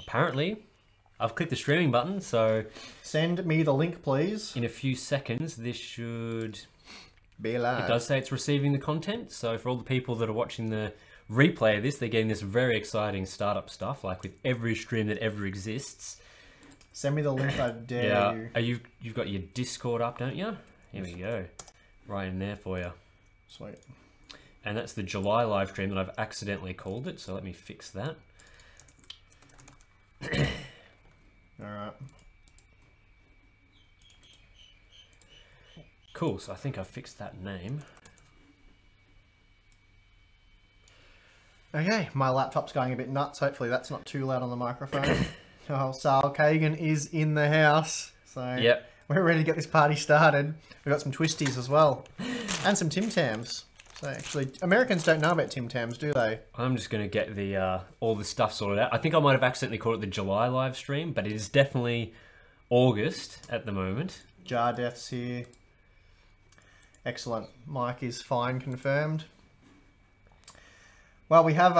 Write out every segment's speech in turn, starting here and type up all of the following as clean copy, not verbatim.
apparently, I've clicked the streaming button, so Send me the link, please. in a few seconds, this should... Be live. It does say it's receiving the content, so for all the people that are watching the replay of this, they're getting this very exciting startup stuff, like with every stream that ever exists. Send me the link, I dare you. You've got your Discord up, don't you? Here we go. Right in there for you. Sweet. And that's the July live stream that I've accidentally called it, so let me fix that. Alright. Cool, so I think I've fixed that name. Okay, my laptop's going a bit nuts. Hopefully that's not too loud on the microphone. Oh, Sal Kagan is in the house. So Yep. we're ready to get this party started. We've got some twisties as well. And some Tim Tams. So actually, Americans don't know about Tim Tams, do they? I'm just going to get the all the stuff sorted out. I think I might have accidentally called it the July live stream, but it is definitely August at the moment. Jar Death's here. Excellent. Mike is fine, confirmed. Well, we have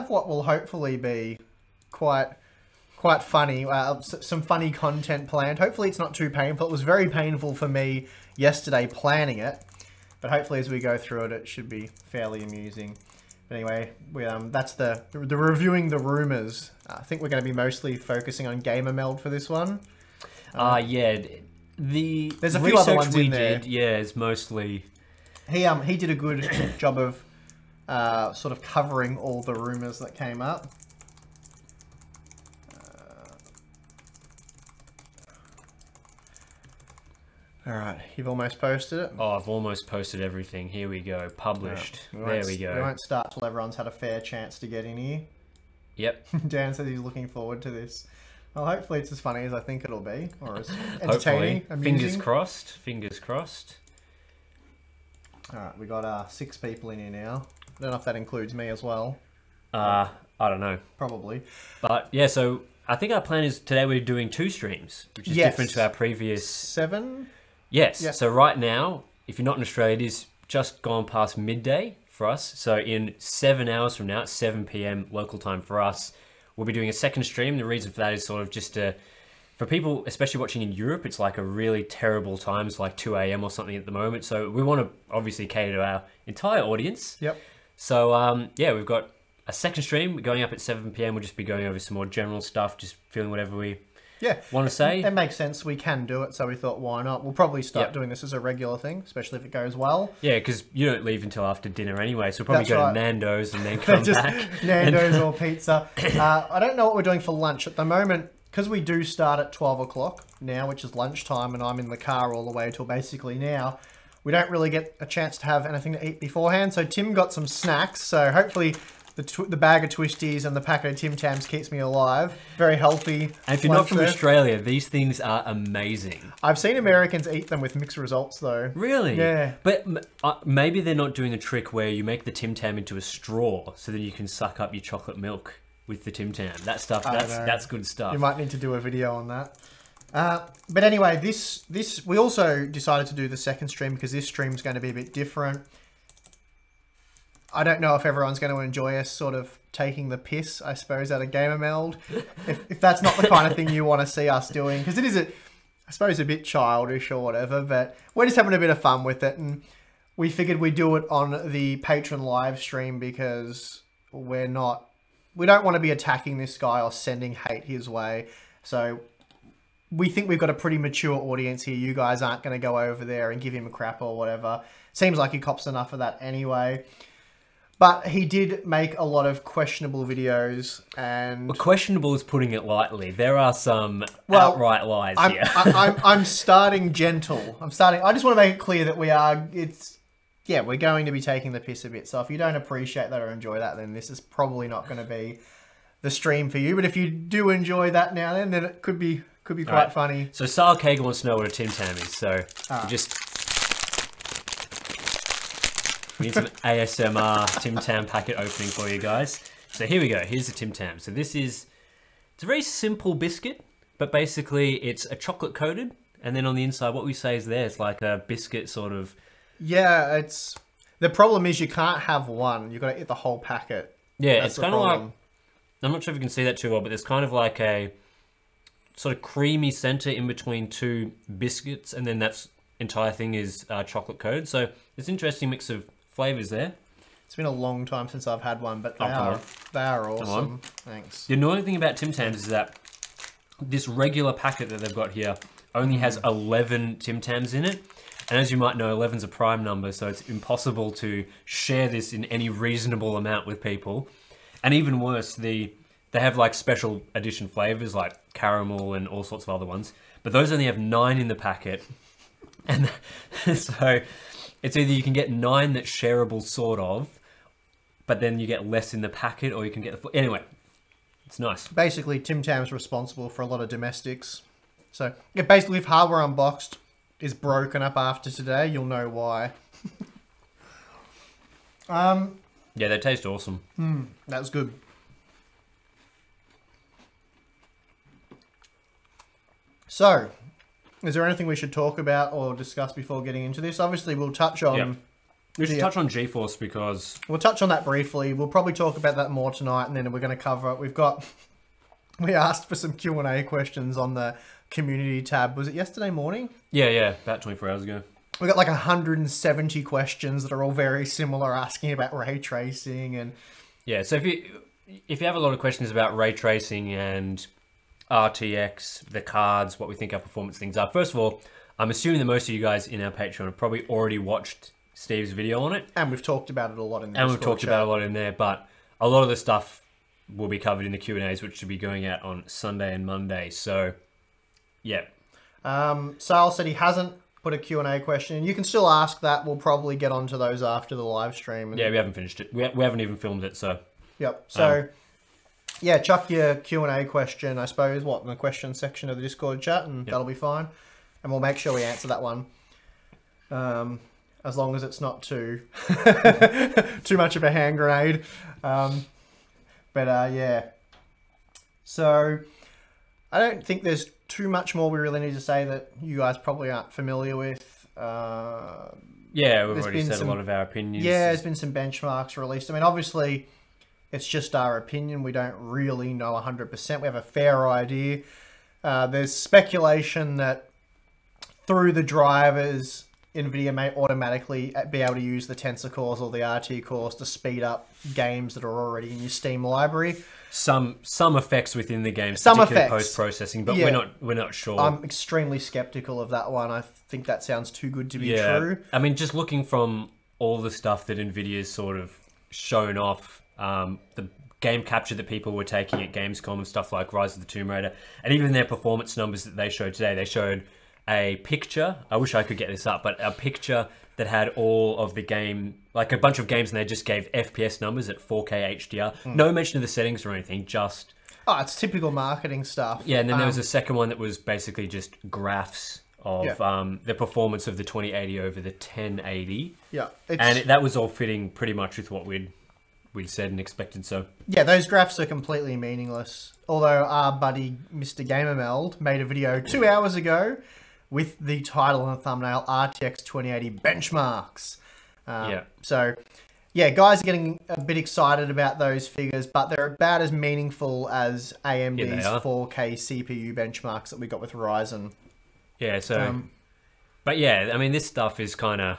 what will hopefully be quite funny. Some funny content planned. Hopefully it's not too painful. It was very painful for me yesterday planning it, but hopefully as we go through it, it should be fairly amusing. But anyway, that's the reviewing the rumors. I think we're going to be mostly focusing on Gamer Meld for this one. Yeah. There's a few other ones we in there. did, yeah, is mostly... He did a good job of sort of covering all the rumors that came up. Alright, you've almost posted it. Oh, I've almost posted everything. Here we go. Published. There we go. We won't start till everyone's had a fair chance to get in here. Yep. Dan says he's looking forward to this. Well, hopefully it's as funny as I think it'll be, or as entertaining, amusing. Fingers crossed. Fingers crossed. Alright, we got 6 people in here now. I don't know if that includes me as well. I don't know. Probably. But yeah, so I think our plan is today we're doing 2 streams, which is different to our previous... 7? Yes. Yep. So right now, if you're not in Australia, it is just gone past midday for us. So in 7 hours from now, it's 7 p.m. local time for us, we'll be doing a second stream. The reason for that is sort of just for people, especially watching in Europe, it's like a really terrible time. It's like 2 a.m. or something at the moment. So we want to obviously cater to our entire audience. Yep. So yeah, we've got a second stream going up at 7 p.m. We'll just be going over some more general stuff, just feeling whatever we want to say. It makes sense. We can do it, so we thought, why not? We'll probably start doing this as a regular thing, especially if it goes well. Yeah, because you don't leave until after dinner anyway, so we'll probably That's go right. to Nando's and then come Just back. Nando's or pizza. I don't know what we're doing for lunch at the moment, because we do start at 12 o'clock now, which is lunchtime, and I'm in the car all the way till basically now. We don't really get a chance to have anything to eat beforehand, so Tim got some snacks, so hopefully the bag of twisties and the packet of Tim Tams keeps me alive. Very healthy. And if you're not from Australia, these things are amazing. I've seen Americans eat them with mixed results, though. Really? Yeah. But maybe they're not doing the trick where you make the Tim Tam into a straw so that you can suck up your chocolate milk with the Tim Tam. That stuff, that's good stuff. You might need to do a video on that. But anyway, we also decided to do the second stream because this stream's going to be a bit different. I don't know if everyone's going to enjoy us sort of taking the piss, I suppose, out of Gamer Meld. if that's not the kind of thing you want to see us doing, because it is, I suppose, a bit childish or whatever, but we're just having a bit of fun with it, and we figured we'd do it on the Patreon live stream because we don't want to be attacking this guy or sending hate his way. So we think we've got a pretty mature audience here. You guys aren't going to go over there and give him a crap or whatever. Seems like he cops enough of that anyway. But he did make a lot of questionable videos, and... Well, questionable is putting it lightly. There are some outright lies here. I'm starting gentle. I just want to make it clear that we're going to be taking the piss a bit. So if you don't appreciate that or enjoy that, then this is probably not going to be the stream for you. But if you do enjoy that now then it could be quite funny. So Sal Kagan wants to know what a Tim Tam is. So we need some ASMR Tim Tam packet opening for you guys. So here we go. Here's the Tim Tam. So it's a very simple biscuit, but basically it's a chocolate coated, and then on the inside, what we say is it's like a biscuit sort of. Yeah, the problem is you can't have one. You've got to eat the whole packet. Yeah, That's it's kind of like I'm not sure if you can see that too well, but there's kind of like a sort of creamy center in between two biscuits, and then that's entire thing is chocolate coated. So it's an interesting mix of flavors there. It's been a long time since I've had one, but come on. they are awesome. Thanks. The annoying thing about Tim Tams is that this regular packet that they've got here only has 11 Tim Tams in it. And as you might know, 11's a prime number, so it's impossible to share this in any reasonable amount with people. And even worse, they have like special edition flavors like caramel and all sorts of other ones, but those only have 9 in the packet. And so it's either you can get 9 that's shareable sort of, but then you get less in the packet, or you can get the... Anyway, it's nice. Basically, Tim Tam's responsible for a lot of domestics. So, yeah, basically, if Hardware Unboxed is broken up after today, you'll know why. Yeah, they taste awesome. That was good. So, is there anything we should talk about or discuss before getting into this? Obviously, we'll touch on... Yep. We should touch on GeForce because... We'll touch on that briefly. We'll probably talk about that more tonight, and then we're going to cover it. We asked for some Q&A questions on the community tab. Was it yesterday morning? Yeah, about 24 hours ago. We got like 170 questions that are all very similar, asking about ray tracing and... Yeah, so if you have a lot of questions about ray tracing and RTX, the cards, what we think our performance things are. First of all, I'm assuming that most of you guys in our Patreon have probably already watched Steve's video on it. And we've talked about it a lot in the And we've talked about a lot in there, but a lot of the stuff will be covered in the Q&As, which should be going out on Sunday and Monday. So, yeah. Sal said he hasn't put a Q&A question. You can still ask that. We'll probably get onto those after the live stream. Yeah, we haven't finished it. We haven't even filmed it, so... Yep. So, yeah, chuck your Q&A question, I suppose, in the question section of the Discord chat, and that'll be fine. And we'll make sure we answer that one. As long as it's not too much of a hand grenade. Yeah. So, I don't think there's too much more we really need to say that you guys probably aren't familiar with. Yeah, we've already said a lot of our opinions. Yeah, there's been some benchmarks released. I mean, obviously, it's just our opinion. We don't really know 100%. We have a fair idea. There's speculation that through the drivers, NVIDIA may automatically be able to use the Tensor cores or the RT cores to speed up games that are already in your Steam library. Some effects within the game, some particularly effects. Post-processing, but we're not sure. I'm extremely skeptical of that one. I think that sounds too good to be true. I mean, just looking from all the stuff that NVIDIA's sort of shown off, the game capture that people were taking at Gamescom and stuff like Rise of the Tomb Raider, and even their performance numbers that they showed today, they showed a picture, I wish I could get this up, but a picture that had all of the game, like a bunch of games, and they just gave FPS numbers at 4K HDR. No mention of the settings or anything, just... Oh, it's typical marketing stuff. Yeah, and then there was a second one that was basically just graphs of the performance of the 2080 over the 1080. Yeah. That was all fitting pretty much with what we'd said and expected, so... Yeah, those graphs are completely meaningless. Although our buddy, Mr. GamerMeld, made a video 2 hours ago with the title and the thumbnail, RTX 2080 benchmarks. So, yeah, guys are getting a bit excited about those figures, but they're about as meaningful as AMD's 4K CPU benchmarks that we got with Ryzen. Yeah, so... but yeah, I mean, this stuff is kind of...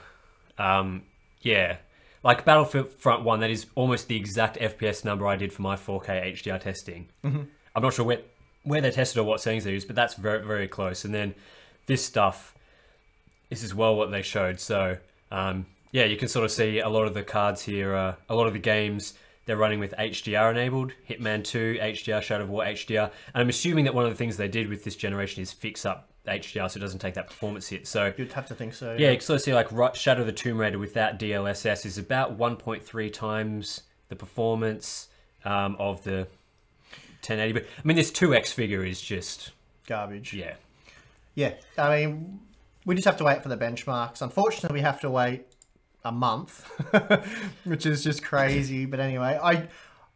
like Battlefront 1, that is almost the exact FPS number I did for my 4K HDR testing. I'm not sure where they tested or what settings they used, but that's very, very close. And then this stuff is as well what they showed. So, yeah, you can sort of see a lot of the cards here, a lot of the games, they're running with HDR enabled. Hitman 2, HDR, Shadow of War, HDR. And I'm assuming that one of the things they did with this generation is fix up HDR so it doesn't take that performance hit. So you'd have to think so. Yeah, you can sort of see like Shadow of the Tomb Raider without DLSS is about 1.3 times the performance of the 1080. But I mean, this 2x figure is just garbage. Yeah. Yeah, I mean, we just have to wait for the benchmarks. Unfortunately, we have to wait a month, which is just crazy. But anyway,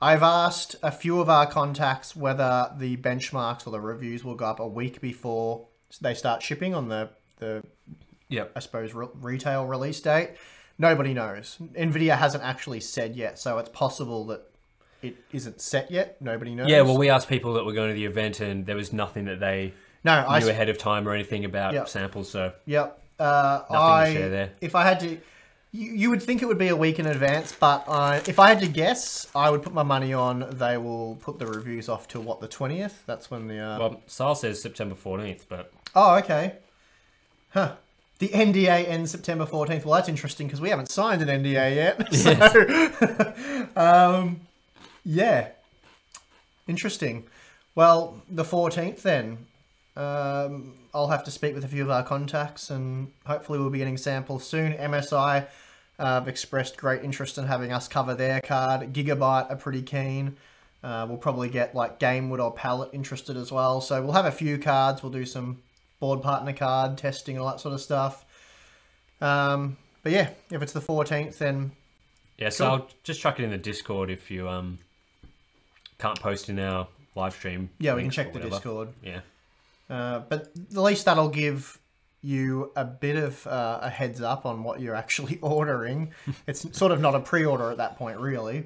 I've asked a few of our contacts whether the benchmarks or the reviews will go up a week before they start shipping on the I suppose, retail release date. Nobody knows. NVIDIA hasn't actually said yet, so it's possible that it isn't set yet. Nobody knows. Yeah, well, we asked people that were going to the event, and there was nothing that they no, knew ahead of time or anything about samples. So yep. nothing to share there. If I had to, you would think it would be a week in advance, but if I had to guess, I would put my money on they will put the reviews off till what, the 20th? That's when the well, Sal says September 14th, but oh, okay. Huh. The NDA ends September 14th. Well, that's interesting because we haven't signed an NDA yet. So, yeah. Interesting. Well, the 14th then. I'll have to speak with a few of our contacts and hopefully we'll be getting samples soon. MSI have expressed great interest in having us cover their card. Gigabyte are pretty keen. We'll probably get like Gamewood or Pallet interested as well. So we'll have a few cards. We'll do some board partner card testing and all that sort of stuff. But yeah, if it's the 14th, then yeah. So cool. I'll just chuck it in the Discord if you can't post in our live stream. Yeah, we can check the Discord. Yeah. But at least that'll give you a bit of a heads up on what you're actually ordering. It's sort of not a pre-order at that point, really.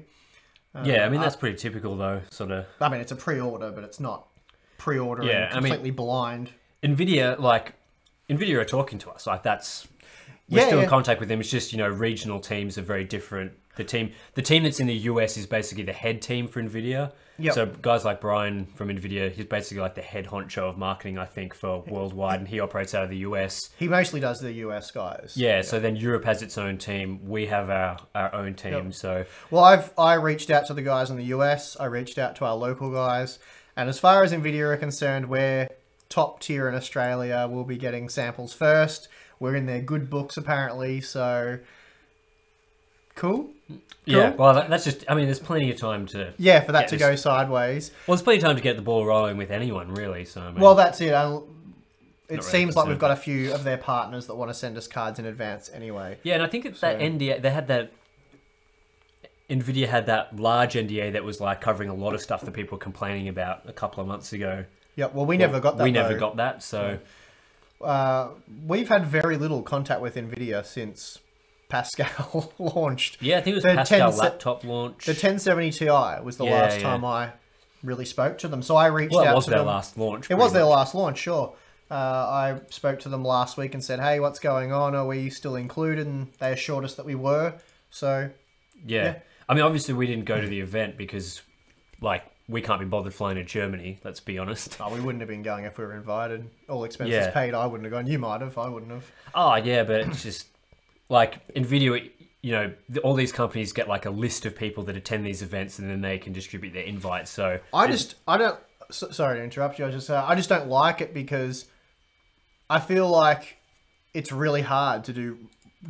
Yeah, I mean, that's pretty typical, though, sort of. I mean, it's a pre-order, but it's not pre-ordering completely blind. NVIDIA are talking to us. Like, we're still in contact with them. It's just, regional teams are very different. The team that's in the US is basically the head team for NVIDIA. Yep. So guys like Brian from NVIDIA, he's basically like the head honcho of marketing, I think, for worldwide, and he operates out of the US. He mostly does the US guys. Yeah, so then Europe has its own team. We have our own team. Yep. So well, I reached out to the guys in the US. I reached out to our local guys. And as far as NVIDIA are concerned, we're top tier in Australia. We'll be getting samples first. We're in their good books, apparently, so cool. Yeah, well, that's just, I mean, there's plenty of time to... Yeah, for that to go sideways. Well, there's plenty of time to get the ball rolling with anyone, really, so... I mean, well, that's it. It seems like we've got a few of their partners that want to send us cards in advance anyway. Yeah, and I think that NDA, they had that... NVIDIA had that large NDA that was, like, covering a lot of stuff that people were complaining about a couple of months ago. Yeah, well, we never got that, We never got that, so... We've had very little contact with NVIDIA since Pascal launched. Yeah, I think it was Pascal laptop launch. The 1070 Ti was the last time I really spoke to them. So I reached out to them. It was their last launch. It was their last launch, sure. I spoke to them last week and said, hey, what's going on? Are we still included? And they assured us that we were. So, yeah. I mean, obviously we didn't go to the event because, like, we can't be bothered flying to Germany, let's be honest. Oh, we wouldn't have been going if we were invited. All expenses paid, I wouldn't have gone. You might have, I wouldn't have. Oh, yeah, but it's just, like, NVIDIA, all these companies get, like, a list of people that attend these events and then they can distribute their invites, so... Sorry to interrupt you, I just don't like it because I feel like it's really hard to do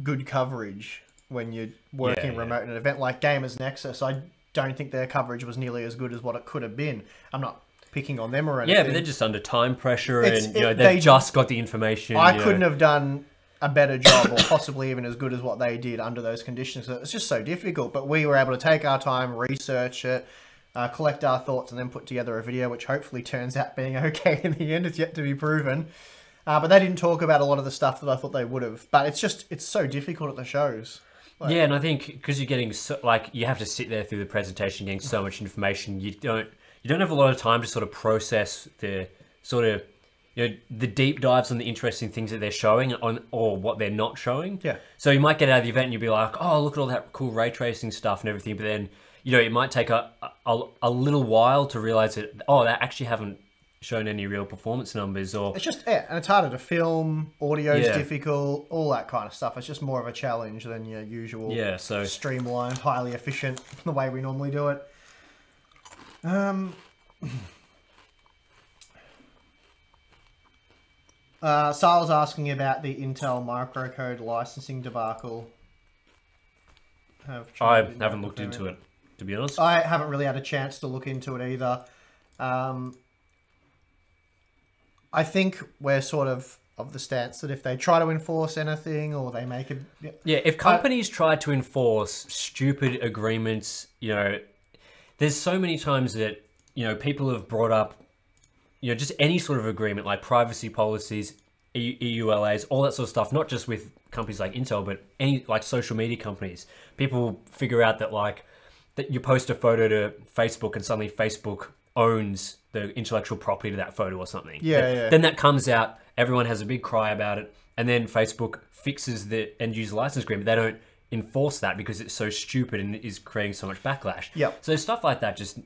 good coverage when you're working remote in an event like Gamers Nexus. I don't think their coverage was nearly as good as what it could have been. I'm not picking on them or anything. Yeah, but they're just under time pressure and they've just got the information. I couldn't have done a better job or possibly even as good as what they did under those conditions. It's just so difficult, but we were able to take our time, research it, collect our thoughts and then put together a video which hopefully turns out being okay in the end. It's yet to be proven. But they didn't talk about a lot of the stuff that I thought they would have. But it's so difficult at the shows. Like, yeah, and I think because you're getting you have to sit there through the presentation, getting so much information. You don't have a lot of time to sort of process the sort of the deep dives on the interesting things that they're showing or what they're not showing. Yeah. So you might get out of the event and you'll be like, oh, look at all that cool ray tracing stuff and everything, but then it might take a little while to realize that they actually haven't shown any real performance numbers, or it's just and it's harder to film. Audio's difficult, all that kind of stuff. It's just more of a challenge than your usual so streamlined, highly efficient the way we normally do it. Sal's asking about the Intel microcode licensing debacle. I haven't looked into it, to be honest. I haven't really had a chance to look into it either. I think we're sort of the stance that if they try to enforce anything or they make a... Yeah, if companies try to enforce stupid agreements, there's so many times that, people have brought up, just any sort of agreement like privacy policies, EULAs, all that sort of stuff, not just with companies like Intel, but any like social media companies. People figure out that like that you post a photo to Facebook and suddenly Facebook owns the intellectual property to that photo or something. Yeah. Then that comes out, everyone has a big cry about it, and then Facebook fixes the end user license agreement. They don't enforce that because it's so stupid and is creating so much backlash. Yep. So stuff like that, just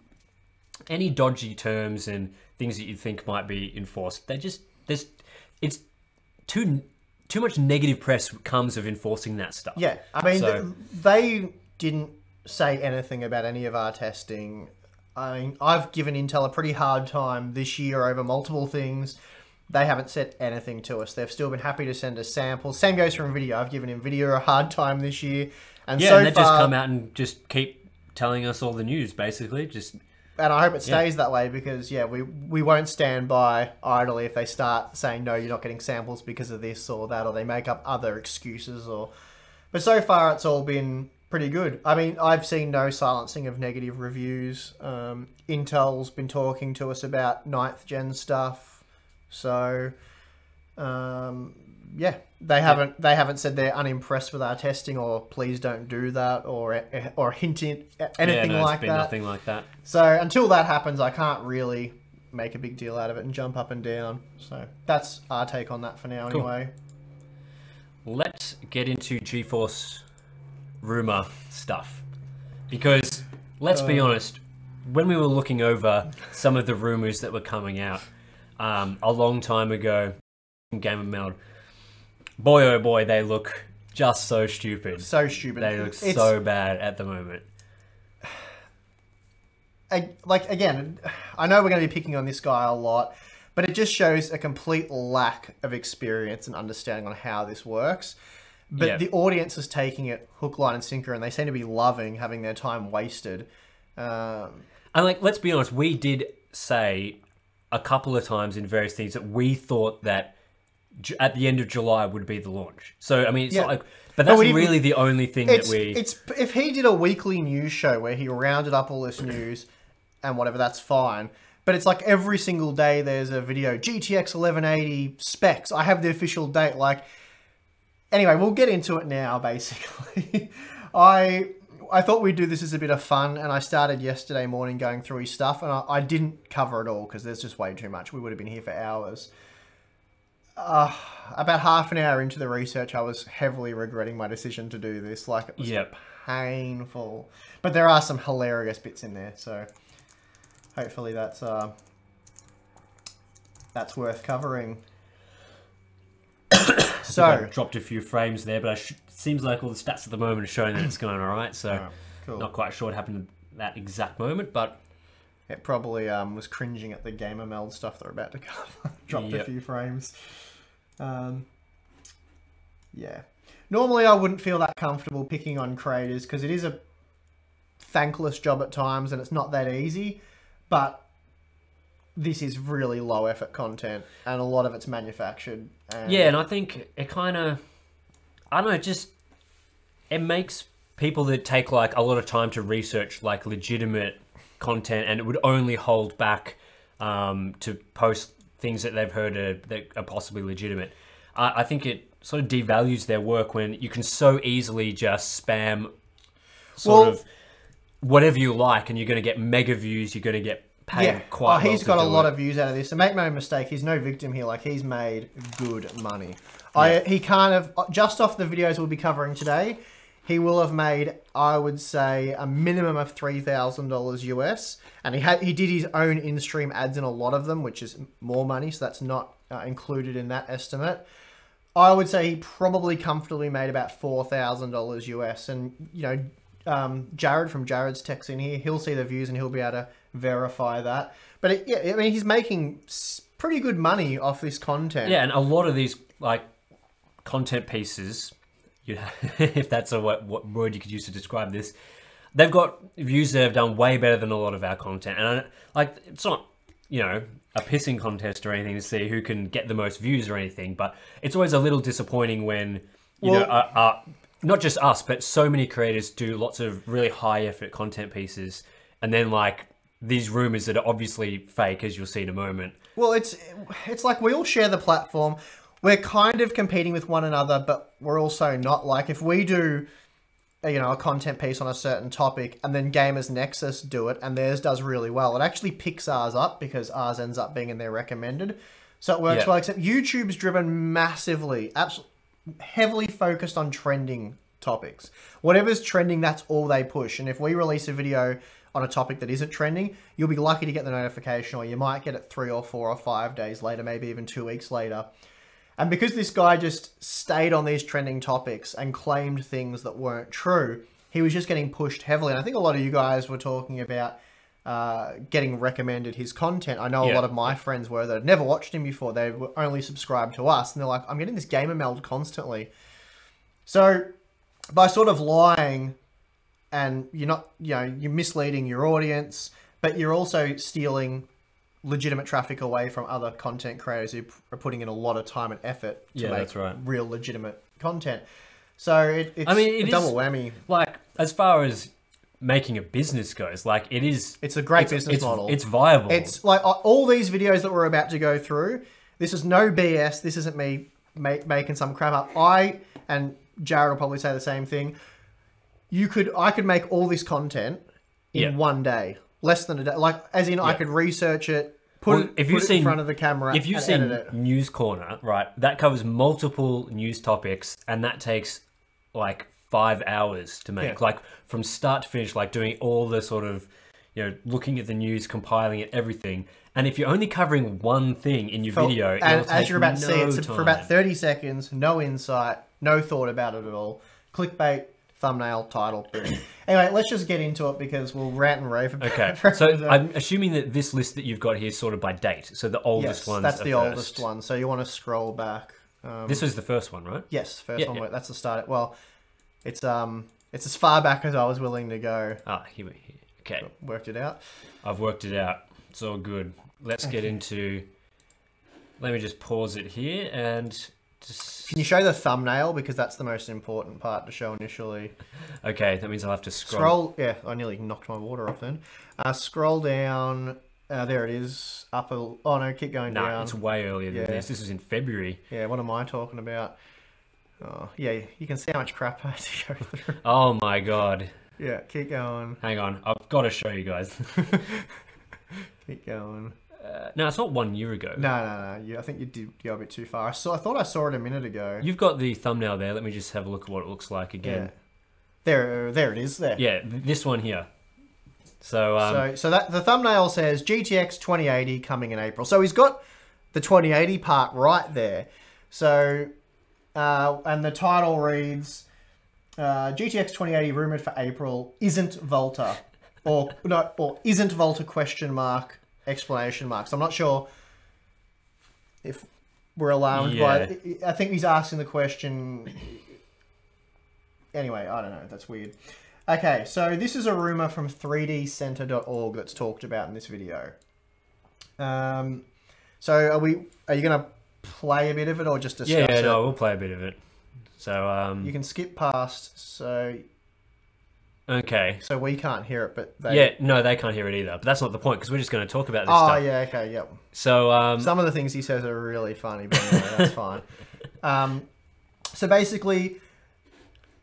any dodgy terms and things that you think might be enforced, it's too much negative press comes of enforcing that stuff. Yeah, I mean, So- they didn't say anything about any of our testing. I mean, I've given Intel a pretty hard time this year over multiple things. They haven't said anything to us. They've still been happy to send us samples. Same goes for NVIDIA. I've given NVIDIA a hard time this year. And Yeah, so and they far, just come out and just keep telling us all the news, basically. Just and I hope it stays that way because, yeah, we won't stand by idly if they start saying, no, you're not getting samples because of this or that, or they make up other excuses. But so far, it's all been pretty good. I mean, I've seen no silencing of negative reviews. Intel's been talking to us about 9th gen stuff. So, yeah, they haven't said they're unimpressed with our testing or please don't do that or hinting anything it's like been that. nothing like that. So until that happens, I can't really make a big deal out of it and jump up and down. So that's our take on that for now, Cool. anyway. Let's get into GeForce rumor stuff. Because, let's be honest, when we were looking over some of the rumors that were coming out a long time ago in Gamer Meld, boy oh boy, they look just so stupid. So stupid. They look so bad at the moment. Again, I know we're going to be picking on this guy a lot, but it just shows a complete lack of experience and understanding on how this works. But Yeah. the audience is taking it hook, line, and sinker, and they seem to be loving having their time wasted. And let's be honest, we did say a couple of times in various things that we thought that at the end of July would be the launch. So, I mean, it's Yeah. not like... But that's we didn't- really the only thing that we... It's if he did a weekly news show where he rounded up all this news and whatever, that's fine. But it's like every single day there's a video, GTX 1180 specs. I have the official date. Like, anyway, we'll get into it now. Basically, I thought we'd do this as a bit of fun, and I started yesterday morning going through his stuff, and I didn't cover it all because there's just way too much. We would have been here for hours. About half an hour into the research, I was heavily regretting my decision to do this. Like, it was Yep. painful. But there are some hilarious bits in there, so hopefully that's worth covering. So, dropped a few frames there, but seems like all the stats at the moment are showing that it's going all right. So, cool. not quite sure what happened at that exact moment, but It probably was cringing at the Gamer Meld stuff they're about to cover. Dropped a Yep. few frames. Yeah. Normally I wouldn't feel that comfortable picking on creators because it is a thankless job at times and it's not that easy. But this is really low effort content and a lot of it's manufactured. And yeah, and I think it kind of, I don't know, it makes people that take like a lot of time to research like legitimate content and it would only hold back to post things that they've heard that are possibly legitimate. I think it sort of devalues their work when you can so easily just spam sort of whatever you like and you're going to get mega views, you're going to get paid quite well he's to got a do lot it. of views out of this. And make no mistake, he's no victim here. Like, he's made good money. He kind of, just off the videos we'll be covering today, he will have made, I would say, a minimum of $3,000 US. And he did his own in-stream ads in a lot of them, which is more money, so that's not included in that estimate. I would say he probably comfortably made about $4,000 US. And, you know, Jared from Jared's Tech's in here, he'll see the views and he'll be able to verify that. But yeah, I mean, he's making pretty good money off this content. Yeah, and a lot of these like content pieces, if that's what word you could use to describe this, they've got views that have done way better than a lot of our content. And it's not, you know, a pissing contest or anything to see who can get the most views or anything, but it's always a little disappointing when, you know, not just us, but so many creators do lots of really high effort content pieces, and then like these rumors that are obviously fake, as you'll see in a moment. Well, it's like we all share the platform. We're kind of competing with one another, but we're also not. Like, if we do a content piece on a certain topic, and then Gamers Nexus do it, and theirs does really well. It actually picks ours up because ours ends up being in their recommended. So it works well, except YouTube's driven massively, absolutely heavily focused on trending topics. Whatever's trending, that's all they push. And if we release a video on a topic that isn't trending, you'll be lucky to get the notification, or you might get it 3 or 4 or 5 days later, maybe even 2 weeks later. And because this guy just stayed on these trending topics and claimed things that weren't true, he was just getting pushed heavily. And I think a lot of you guys were talking about getting recommended his content. I know a lot of my friends were that had never watched him before. They were only subscribed to us. And they're like, I'm getting this Gamer Meld constantly. So by sort of lying, and you're misleading your audience, but you're also stealing legitimate traffic away from other content creators who are putting in a lot of time and effort to make real legitimate content. So it's a double whammy. Like, as far as making a business goes, like, it's a great business model. It's viable. It's like all these videos that we're about to go through, this is no BS. This isn't me making some crap up. I and Jared will probably say the same thing. I could make all this content in one day. Less than a day. Like, as in, I could research it, put it in front of the camera, if you've seen News Corner, right, that covers multiple news topics, and that takes, like, 5 hours to make. Yeah. Like, from start to finish, like, doing all the sort of, looking at the news, compiling it, everything. And if you're only covering one thing in your video, and as you're about to see, it's for about 30 seconds, no insight, no thought about it at all. Clickbait, thumbnail, title, boom. Anyway, let's just get into it because we'll rant and rave about it. Okay, so I'm assuming that this list that you've got here is sorted by date. So the oldest ones that's the first. Oldest one. So you want to scroll back. This was the first one, right? Yes, first one. Yeah. That's the start. Well, it's as far back as I was willing to go. Here. Okay. Worked it out. I've worked it out. It's all good. Let's get into... Let me just pause it here and... Can you show the thumbnail? Because that's the most important part to show initially. Okay, that means I'll have to scroll. Yeah, I nearly knocked my water off then. Scroll down. There it is. Oh no, keep going down. No, it's way earlier than this. This was in February. Yeah, what am I talking about? Oh, yeah, you can see how much crap I had to go through. Oh my god. Yeah, keep going. Hang on, I've got to show you guys. Keep going. No, it's not 1 year ago. No. I think you did go a bit too far. I thought I saw it a minute ago. You've got the thumbnail there. Let me just have a look at what it looks like again. Yeah. There it is. There. Yeah, this one here. So that the thumbnail says GTX 2080 coming in April. So he's got the 2080 part right there. So, and the title reads, GTX 2080 rumored for April, isn't Volta, or isn't Volta question mark. Exclamation marks. So I'm not sure if we're alarmed by it. I think he's asking the question. Anyway, I don't know. That's weird. Okay, so this is a rumor from 3dcenter.org that's talked about in this video. So are you going to play a bit of it or just discuss it? Yeah, no, we'll play a bit of it. So you can skip past. So. Okay. So we can't hear it, but they can't hear it either. But that's not the point, because we're just going to talk about this stuff. Oh, yeah, okay, yep. So, some of the things he says are really funny, but anyway, that's fine. So basically,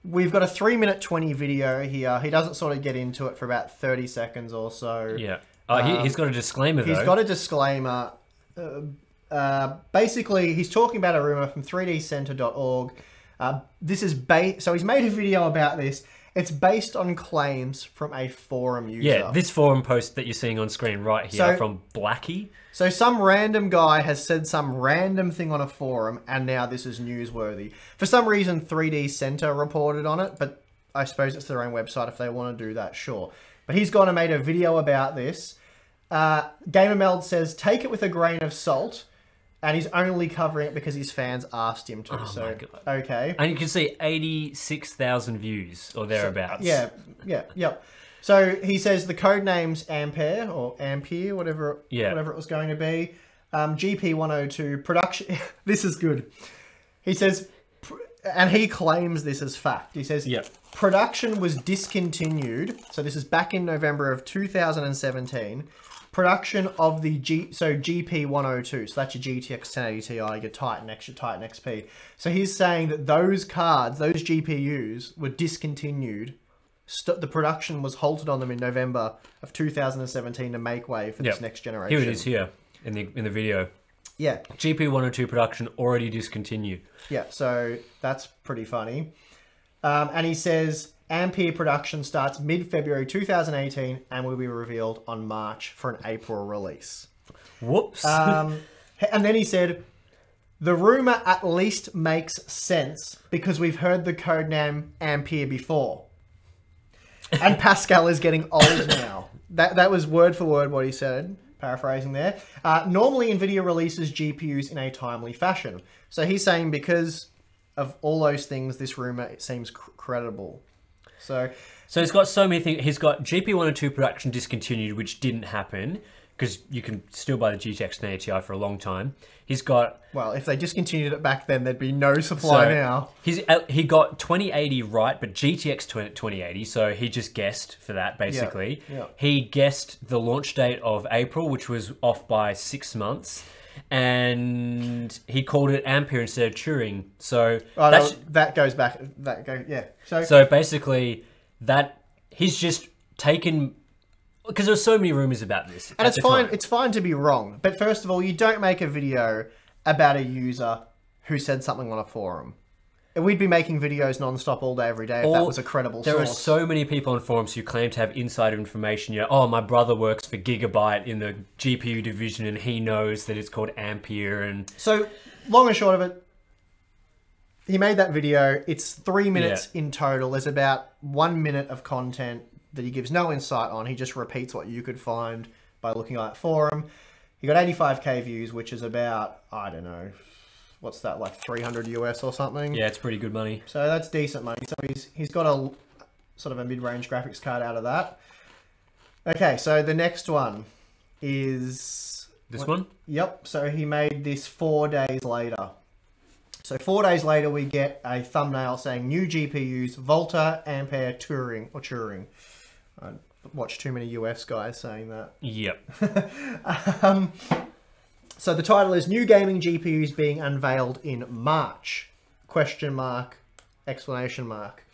we've got a 3-minute 20 video here. He doesn't sort of get into it for about 30 seconds or so. Yeah. He's got a disclaimer, though. He's got a disclaimer. Basically, he's talking about a rumor from 3dcenter.org. This is so he's made a video about this. It's based on claims from a forum user. Yeah, this forum post that you're seeing on screen right here from Blackie. So some random guy has said some random thing on a forum, and now this is newsworthy. For some reason, 3D Center reported on it, but I suppose it's their own website if they want to do that, sure. But he's gone and made a video about this. GamerMeld says, take it with a grain of salt. And he's only covering it because his fans asked him to. So, okay. And you can see 86,000 views or thereabouts. Yep. So he says the code name's Ampere or Ampere, whatever it was going to be. GP102 production. This is good. He says and he claims this as fact. He says, Yep. production was discontinued. So this is back in November of 2017. Production of the GP102. So that's your GTX 1080 Ti, your Titan X, your Titan XP. So he's saying that those cards, those GPUs, were discontinued. The production was halted on them in November of 2017 to make way for this next generation. Here it is here in the video. Yeah. GP102 production already discontinued. Yeah, so that's pretty funny. And he says Ampere production starts mid-February 2018 and will be revealed on March for an April release. Whoops. And then he said, the rumor at least makes sense because we've heard the codename Ampere before. And Pascal is getting old now. That was word for word what he said, paraphrasing there. Normally, NVIDIA releases GPUs in a timely fashion. So he's saying because of all those things, this rumor, it seems credible. So he's got so many things. He's got GP102 production discontinued, which didn't happen because you can still buy the GTX 1080 Ti for a long time. He's got... Well, if they discontinued it back then, there'd be no supply now. He got 2080 right, but GTX 2080, so he just guessed for that, basically. Yeah. He guessed the launch date of April, which was off by 6 months, and he called it Ampere instead of Turing. So that goes back... Yeah. So basically, he's just taken... Because there's so many rumors about this. And it's fine to be wrong. But first of all, you don't make a video about a user who said something on a forum. We'd be making videos non-stop all day, every day if that was a credible source. There are so many people on forums who claim to have insider information. You know, oh, my brother works for Gigabyte in the GPU division and he knows that it's called Ampere. And so, long and short of it, he made that video. It's 3 minutes in total. There's about 1 minute of content that he gives no insight on. He just repeats what you could find by looking at that forum. He got 85k views, which is about, I don't know, what's that, like 300 US or something? Yeah, it's pretty good money. So that's decent money. So he's got a sort of a mid-range graphics card out of that. Okay, so the next one is... This one? Yep, so he made this 4 days later. So 4 days later, we get a thumbnail saying new GPUs, Volta, Ampere, Turing. I watched too many US guys saying that. Yep. So the title is New Gaming GPUs Being Unveiled in March? Question mark, exclamation mark.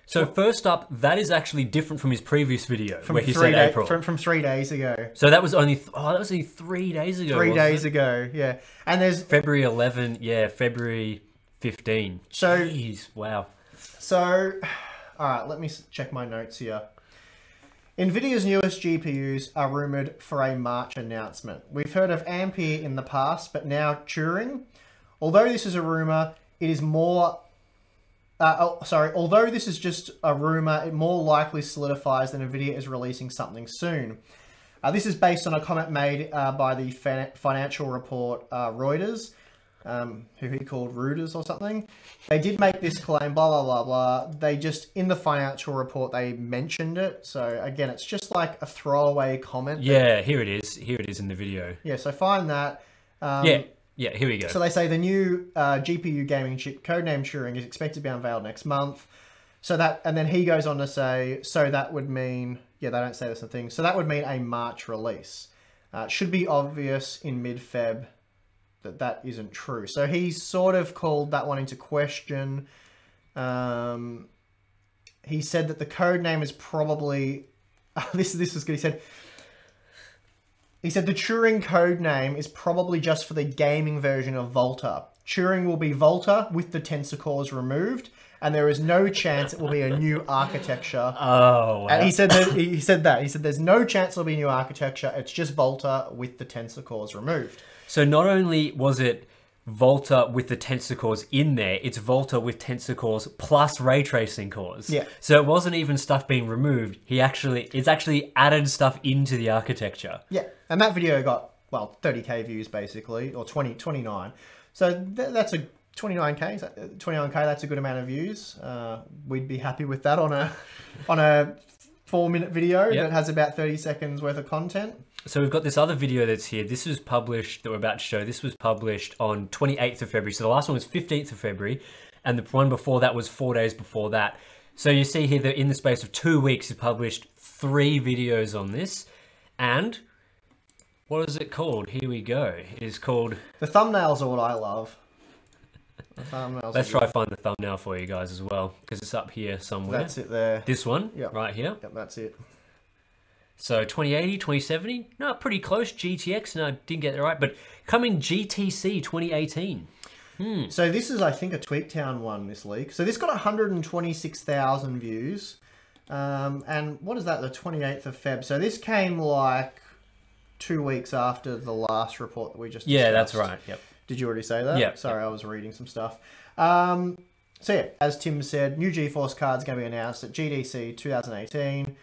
So first up, that is actually different from his previous video where he said April. From 3 days ago. So that was only, that was only 3 days ago. 3 days ago, yeah. And there's... February 11, yeah, February 15. So... Jeez, wow. So, all right, let me check my notes here. NVIDIA's newest GPUs are rumoured for a March announcement. We've heard of Ampere in the past, but now Turing. Although this is a rumour, it is more... although this is just a rumour, it more likely solidifies that NVIDIA is releasing something soon. This is based on a comment made by the financial report Reuters, who he called Reuters or something. They did make this claim, blah, blah, blah, blah. They just, in the financial report, they mentioned it. So, again, it's just like a throwaway comment. Yeah, here it is. Here it is in the video. Yeah, so find that. Yeah, here we go. So they say the new GPU gaming chip, codenamed Turing, is expected to be unveiled next month. So that, and then he goes on to say, so that would mean, yeah, they don't say this in the thing. So that would mean a March release. It should be obvious in mid-Feb that isn't true. So he sort of called that one into question. He said that the code name is probably... this was good. He said the Turing code name is probably just for the gaming version of Volta. Turing will be Volta with the tensor cores removed, and there is no chance it will be a new architecture. Oh, wow. And he said there's no chance it'll be a new architecture. It's just Volta with the tensor cores removed. So not only was it Volta with the tensor cores in there, it's Volta with tensor cores plus ray tracing cores. Yeah. So it wasn't even stuff being removed. It's actually added stuff into the architecture. Yeah. And that video got, well, 30k views basically, or 29. So that's a 29k. 29k. That's a good amount of views. We'd be happy with that on a 4-minute video that has about 30 seconds worth of content. So we've got this other video that's here. This was published, that we're about to show. This was published on 28th of February. So the last one was 15th of February. and the one before that was 4 days before that. So you see here that in the space of 2 weeks, he published 3 videos on this. And what is it called? Here we go. It is called... The thumbnails are what I love. The thumbnails Let's try to find the thumbnail for you guys as well, because it's up here somewhere. That's it there. This one, Yep. right here. Yep, that's it. So 2080, 2070, no, pretty close. GTX, no, didn't get it right, but coming GTC 2018. So this is, I think, a Tweaktown one, this leak. So this got 126,000 views. And what is that, the 28th of Feb? So this came like 2 weeks after the last report that we just discussed. Yeah, that's right, yep. Did you already say that? Yeah. Sorry, I was reading some stuff. So yeah, as Tim said, new GeForce card's going to be announced at GDC 2018.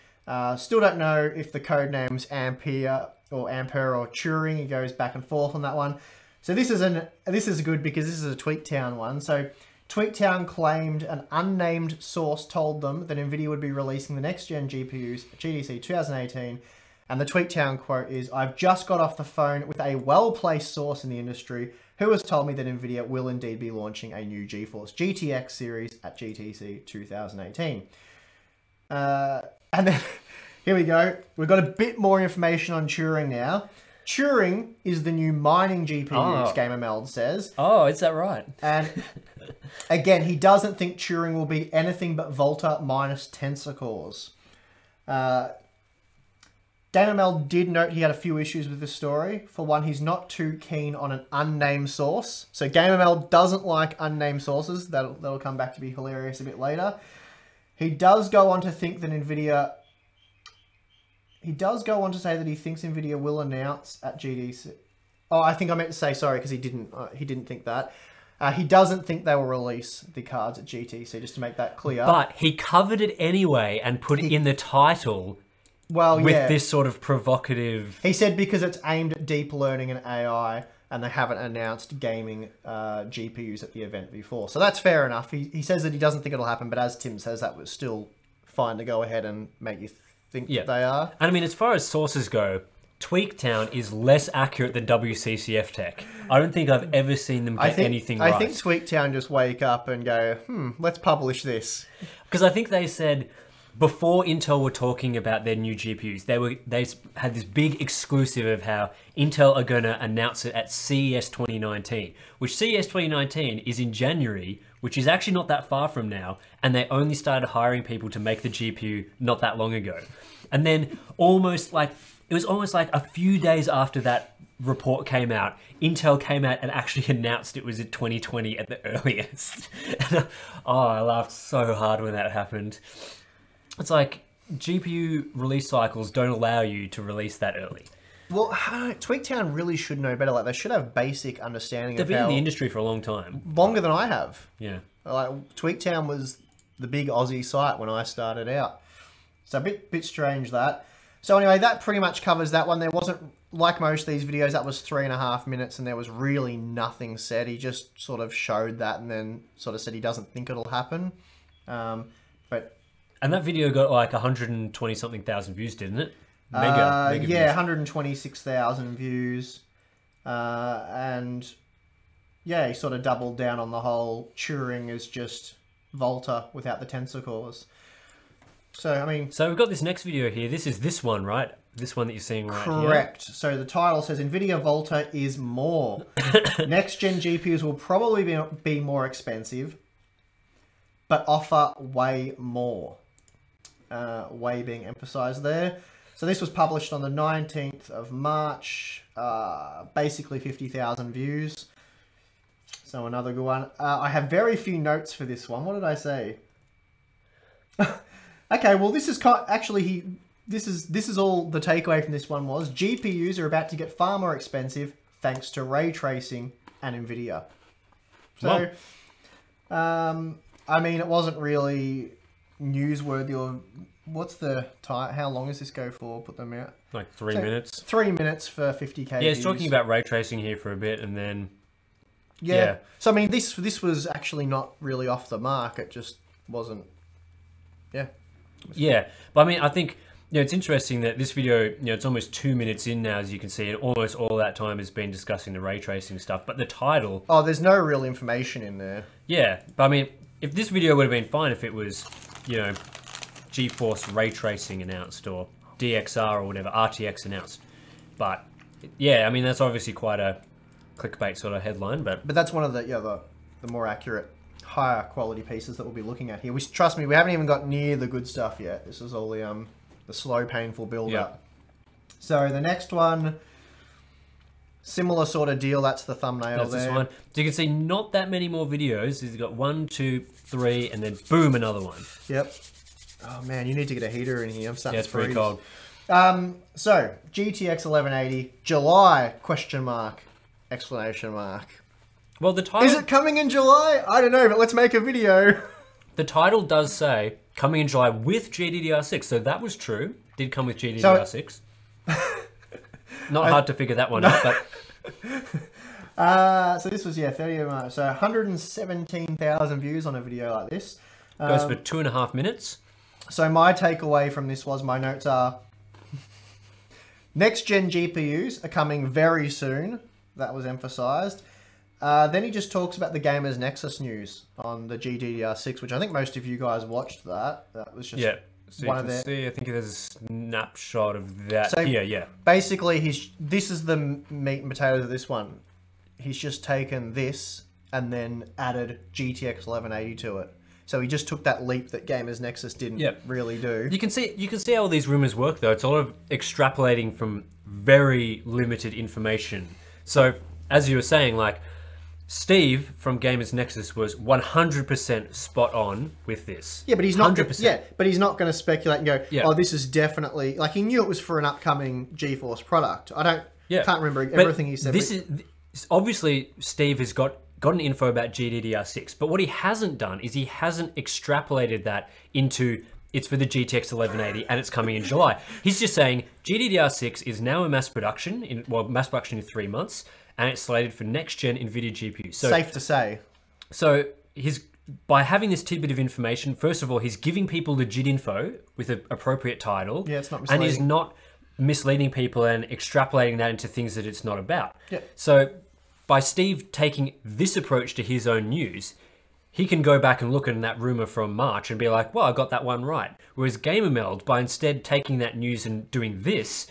Still don't know if the code name's Ampere or Turing. It goes back and forth on that one. So this is good because this is a Tweaktown one. So Tweaktown claimed an unnamed source told them that NVIDIA would be releasing the next-gen GPUs at GDC 2018. And the Tweaktown quote is, "I've just got off the phone with a well-placed source in the industry who has told me that NVIDIA will indeed be launching a new GeForce GTX series at GTC 2018. And then, here we go. We've got a bit more information on Turing now. Turing is the new mining GPUs, GamerMeld says. Oh, is that right? And again, he doesn't think Turing will be anything but Volta minus Tensor cores. GamerMeld did note he had a few issues with this story. For one, he's not too keen on an unnamed source. So GamerMeld doesn't like unnamed sources. That'll come back to be hilarious a bit later. He does go on to think that NVIDIA... He does go on to say that he thinks NVIDIA will announce at GDC... Oh, I think I meant to say, sorry, because he didn't think that. He doesn't think they will release the cards at GTC, just to make that clear. But he covered it anyway and put it in the title... Well, with this sort of provocative... He said because it's aimed at deep learning and AI, and they haven't announced gaming GPUs at the event before. So that's fair enough. He says that he doesn't think it'll happen, but as Tim says, that was still fine to go ahead and make you think that they are. And I mean, as far as sources go, Tweaktown is less accurate than WCCF Tech. I don't think I've ever seen them get anything right. I think Tweaktown just wake up and go, let's publish this. Because I think they said... Before Intel were talking about their new GPUs, they had this big exclusive of how Intel are going to announce it at CES 2019, which CES 2019 is in January, which is actually not that far from now, and they only started hiring people to make the GPU not that long ago. And then it was almost like a few days after that report came out, Intel came out and actually announced it was in 2020 at the earliest. I laughed so hard when that happened. It's like GPU release cycles don't allow you to release that early. Well, Tweaktown really should know better. Like, they should have basic understanding They've been in the industry for a long time. Longer than I have. Yeah. Like, Tweaktown was the big Aussie site when I started out. So a bit strange that. So anyway, that pretty much covers that one. There wasn't, like most of these videos, that was 3.5 minutes and there was really nothing said. He just sort of showed that and then sort of said he doesn't think it'll happen. And that video got like 120 something thousand views, didn't it? Mega yeah, views. 126,000 views. And yeah, he sort of doubled down on the whole Turing is just Volta without the tensor cores. So, I mean... So we've got this next video here. This is this one, right? This one that you're seeing right here. Correct. So the title says, NVIDIA Volta is more. Next-gen GPUs will probably be more expensive, but offer way more. Way being emphasized there. So this was published on the 19th of March. Basically 50,000 views. So another good one. I have very few notes for this one. What did I say? Okay, well this is actually this is all the takeaway from this one was GPUs are about to get far more expensive thanks to ray tracing and NVIDIA. So, I mean, it wasn't really newsworthy or what's the time? How long does this go for? Put them out. Like 3 minutes. 3 minutes for 50k. Yeah, it's talking about ray tracing here for a bit, and then yeah. So I mean, this was actually not really off the mark. It just wasn't. Yeah. Yeah, but I mean, I think Yeah, it's interesting that this video, it's almost 2 minutes in now, as you can see, and almost all that time has been discussing the ray tracing stuff. But the title... Oh, there's no real information in there. Yeah, but I mean, if this video would have been fine if it was, GeForce ray tracing announced, or DXR or whatever, RTX announced. But, yeah, I mean, that's obviously quite a clickbait sort of headline, but... But that's one of the more accurate, higher quality pieces that we'll be looking at here. Trust me, we haven't even got near the good stuff yet. This is all the slow, painful build-up. So the next one, similar sort of deal. That's the thumbnail. That's this one. So you can see not that many more videos. He's got 1, 2, 3, and then boom, another one. Yep. Oh man, you need to get a heater in here. I'm starting to freeze. Pretty cold. So GTX 1180 July ? Exclamation mark. Well, the title... Is it coming in July? I don't know, but let's make a video. The title does say coming in July with GDDR6, so that was true. Did come with GDDR6. Not hard to figure that one out, but... so this was, 30th March. So 117,000 views on a video like this. Goes for 2.5 minutes. So my takeaway from this was, my notes are... Next-gen GPUs are coming very soon. That was emphasized. Then he just talks about the Gamers Nexus news on the GDDR6, which I think most of you guys watched that. That was just so one you of can the... see, I think there's a snapshot of that so here, yeah. Basically, this is the meat and potatoes of this one. He's just taken this and then added GTX 1180 to it. So he just took that leap that Gamers Nexus didn't really do. You can see how all these rumors work, though. It's a lot of extrapolating from very limited information. So, as you were saying, like... Steve from Gamers Nexus was 100% spot on with this. Yeah, but he's not. 100%. Yeah, but he's not going to speculate and go, "Oh, this is definitely." Like, he knew it was for an upcoming GeForce product. Can't remember everything he said. This is obviously Steve has gotten info about GDDR6, but what he hasn't done is he hasn't extrapolated that into it's for the GTX 1180 and it's coming in July. He's just saying GDDR6 is now in mass production in 3 months. And it's slated for next-gen NVIDIA GPU. So, safe to say. So by having this tidbit of information, first of all, he's giving people legit info with an appropriate title. Yeah, it's not misleading. And he's not misleading people and extrapolating that into things that it's not about. Yeah. So by Steve taking this approach to his own news, he can go back and look at that rumor from March and be like, well, I got that one right. Whereas GamerMeld, by instead taking that news and doing this...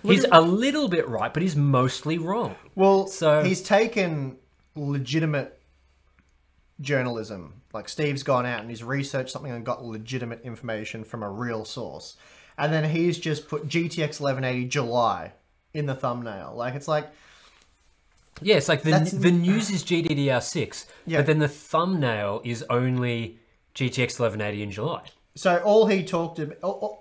He's a little bit right, but he's mostly wrong. Well, so he's taken legitimate journalism. Like, Steve's gone out and he's researched something and got legitimate information from a real source. And then he's just put GTX 1180 July in the thumbnail. Like, it's like... Yeah, it's like the news is GDDR6, but then the thumbnail is only GTX 1180 in July. So all he talked about...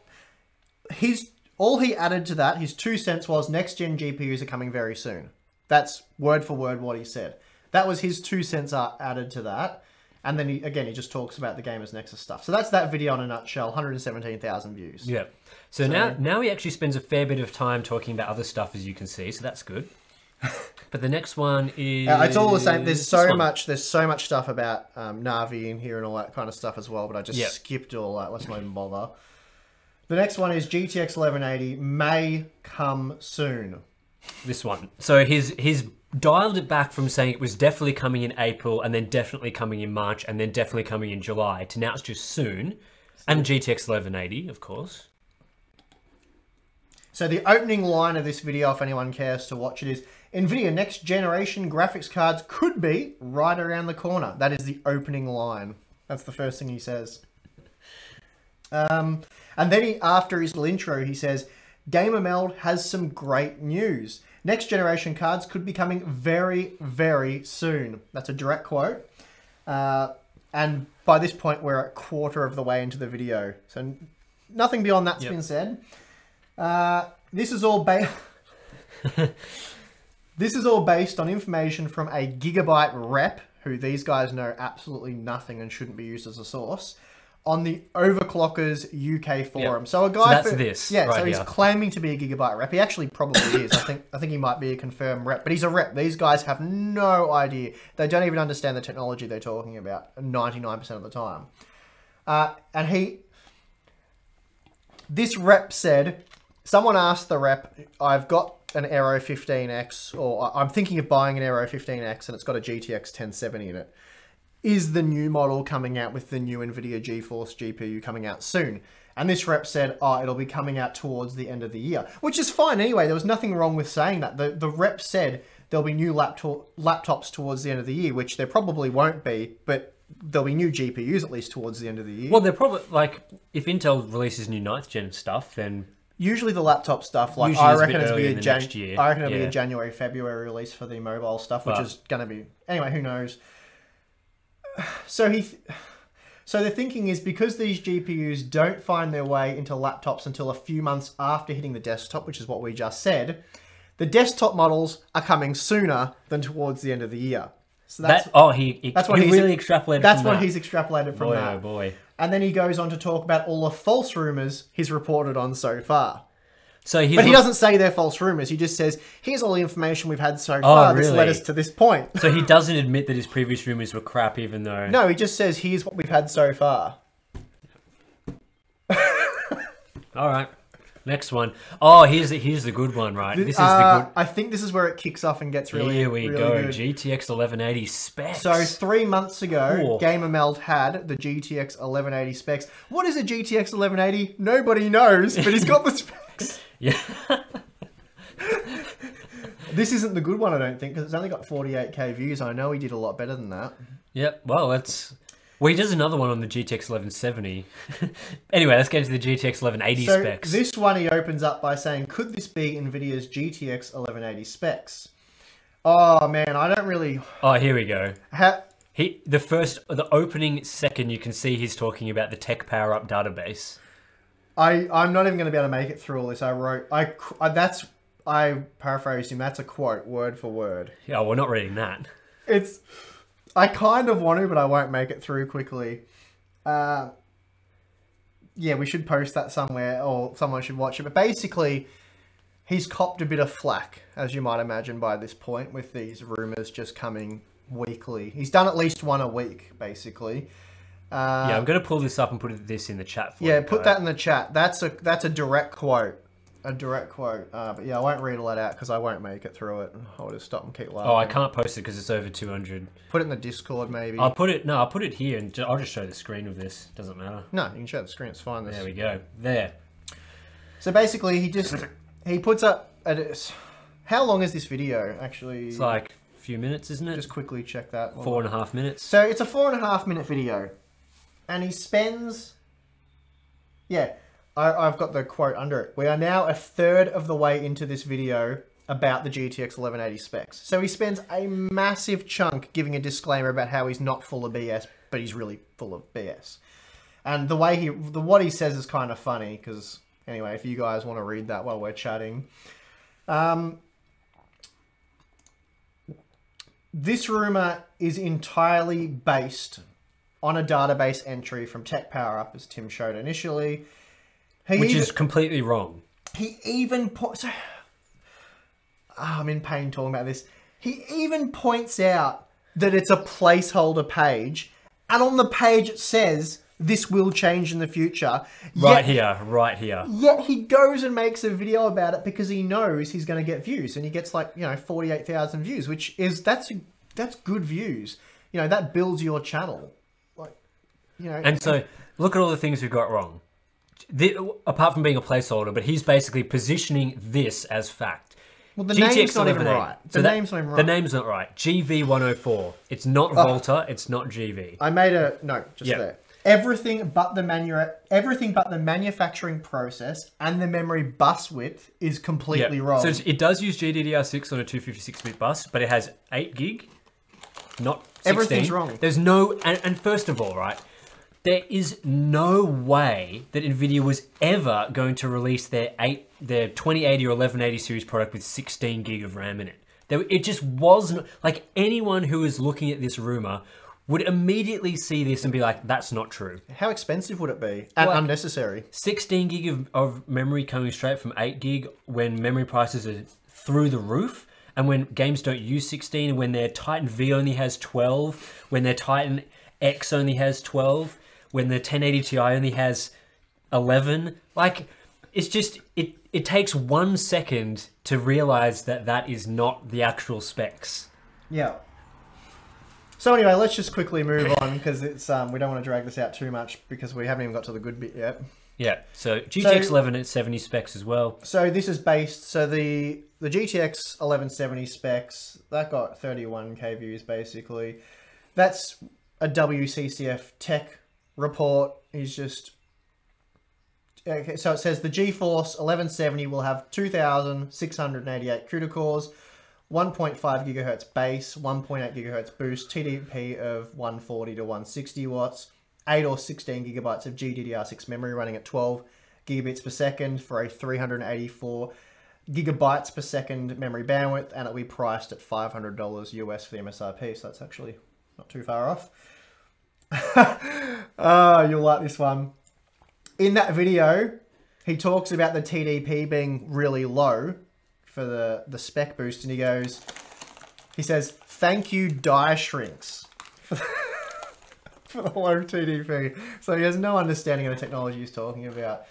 All he added to that, his 2 cents was next-gen GPUs are coming very soon. That's word for word what he said. That was his 2 cents added to that. And then, he just talks about the Gamers Nexus stuff. So that's that video in a nutshell, 117,000 views. Yeah. So now he actually spends a fair bit of time talking about other stuff, as you can see, so that's good. But the next one is... it's all the same. There's so much stuff about Navi in here and all that kind of stuff as well, but I just skipped all that. Let's not even bother. The next one is GTX 1180 may come soon. This one. So he's dialed it back from saying it was definitely coming in April and then definitely coming in March and then definitely coming in July to now it's just soon. And GTX 1180, of course. So the opening line of this video, if anyone cares to watch it, is NVIDIA next generation graphics cards could be right around the corner. That is the opening line. That's the first thing he says. And then after his little intro, he says, GamerMeld has some great news. Next generation cards could be coming very, very soon. That's a direct quote. And by this point, we're a quarter of the way into the video. So nothing beyond that's been said. This is all This is all based on information from a Gigabyte rep, who these guys know absolutely nothing and shouldn't be used as a source, on the Overclockers UK forum. So a guy, so that's this. Yeah, right so he's here. claiming to be a Gigabyte rep. He actually probably is. I think he might be a confirmed rep, but he's a rep. These guys have no idea. They don't even understand the technology they're talking about 99% of the time. And This rep said, someone asked the rep, I've got an Aero 15X, or I'm thinking of buying an Aero 15X and it's got a GTX 1070 in it. Is the new model coming out with the new NVIDIA GeForce GPU coming out soon? And this rep said, oh, it'll be coming out towards the end of the year, which is fine anyway. There was nothing wrong with saying that. The rep said there'll be new laptops towards the end of the year, which there probably won't be, but there'll be new GPUs at least towards the end of the year. Well, they're probably, like, if Intel releases new 9th gen stuff, then... Usually the laptop stuff, like Usually I it's a reckon bit it'll be earlier a in the next year. I reckon it'll be Yeah. a January, February release for the mobile stuff, which is going to be... Anyway, who knows? So the thinking is, because these GPUs don't find their way into laptops until a few months after hitting the desktop, which is what we just said, the desktop models are coming sooner than towards the end of the year. So that's he he's really extrapolated. That's from what that. he's extrapolated from Boy, that. oh boy. And then he goes on to talk about all the false rumors he's reported on so far. So But he doesn't say they're false rumors. He just says, here's all the information we've had so far that's led really? us to this point. So he doesn't admit that his previous rumors were crap, even though... No, he just says, here's what we've had so far. All right. Next one. Oh, here's the good one, right? This is the good... I think this is where it kicks off and gets really, Here we really go. good. GTX 1180 specs. So 3 months ago, Cool. GamerMeld had the GTX 1180 specs. What is a GTX 1180? Nobody knows, but he's got the specs. Yeah. This isn't the good one, I don't think, because it's only got 48k views. I know he did a lot better than that. Yep. Well, that's... Well, he does another one on the GTX 1170. Anyway, let's get into the GTX 1180 So specs. this one he opens up by saying, could this be NVIDIA's GTX 1180 specs? Oh man, I don't really... Oh, here we go. Ha The opening second, you can see he's talking about the Tech Power Up database. I'm not even going to be able to make it through all this. I paraphrased him. That's a quote, word for word. Yeah, we're not reading that. I kind of want to, but I won't make it through quickly. Yeah, we should post that somewhere, or someone should watch it. But basically, he's copped a bit of flack, as you might imagine by this point, with these rumors just coming weekly. He's done at least one a week, basically. Yeah, I'm going to pull this up and put this in the chat for you. Yeah, put that in the chat. That's a direct quote. A direct quote. But yeah, I won't read all that out because I won't make it through it. I'll just stop and keep laughing. Oh, I can't post it because it's over 200. Put it in the Discord, maybe. I'll put it here and I'll just show the screen of this. Doesn't matter. No, you can show the screen. It's fine. There we go. There. So basically, he puts up... How long is this video, actually? It's like a few minutes, isn't it? Just quickly check that. 4.5 minutes. So it's a 4.5 minute video. And he spends... Yeah, I've got the quote under it. We are now a third of the way into this video about the GTX 1180 specs. So he spends a massive chunk giving a disclaimer about how he's not full of BS, but he's really full of BS. And the way what he says is kind of funny, because anyway, if you guys want to read that while we're chatting. This rumor is entirely based on a database entry from Tech Power Up, as Tim showed initially. Which is completely wrong. He even I'm in pain talking about this. He even points out that it's a placeholder page, and on the page it says this will change in the future. Right here. Yet he goes and makes a video about it because he knows he's going to get views, and he gets like 48,000 views, which is that's good views. That builds your channel. And so look at all the things we've got wrong. Apart from being a placeholder, but he's basically positioning this as fact. Well, the name's not even right. The name's not even right. The name's not right. GV104. It's not Volta. It's not GV. I made a note just there. Everything but the manufacturing process and the memory bus width is completely wrong. So it does use GDDR6 on a 256-bit bus, but it has 8 gig, not 16. Everything's wrong. There's no... And first of all, right, there is no way that NVIDIA was ever going to release their 2080 or 1180 series product with 16 gig of RAM in it. It just wasn't... Like, anyone who is looking at this rumor would immediately see this and be like, that's not true. How expensive would it be? And unnecessary. 16 gig of memory coming straight from 8 gig when memory prices are through the roof, and when games don't use 16, and when their Titan V only has 12, when their Titan X only has 12, when the 1080 Ti only has 11. Like, it's just it takes 1 second to realize that that is not the actual specs. Yeah. So anyway, let's just quickly move on because it's we don't want to drag this out too much because we haven't even got to the good bit yet. Yeah. So GTX 1170 specs as well. So this is based. So the GTX 1170 specs that got 31k views basically. That's a WCCF tech report. He's just. Okay, so it says the GeForce 1170 will have 2,688 CUDA cores, 1.5 gigahertz base, 1.8 gigahertz boost, TDP of 140 to 160 watts, 8 or 16 gigabytes of GDDR6 memory running at 12 gigabits per second for a 384 gigabytes per second memory bandwidth, and it'll be priced at $500 US for the MSRP, so that's actually not too far off. You'll like this one. In that video, he talks about the TDP being really low for the spec boost, and he says, thank you die shrinks for the low TDP. So he has no understanding of the technology he's talking about.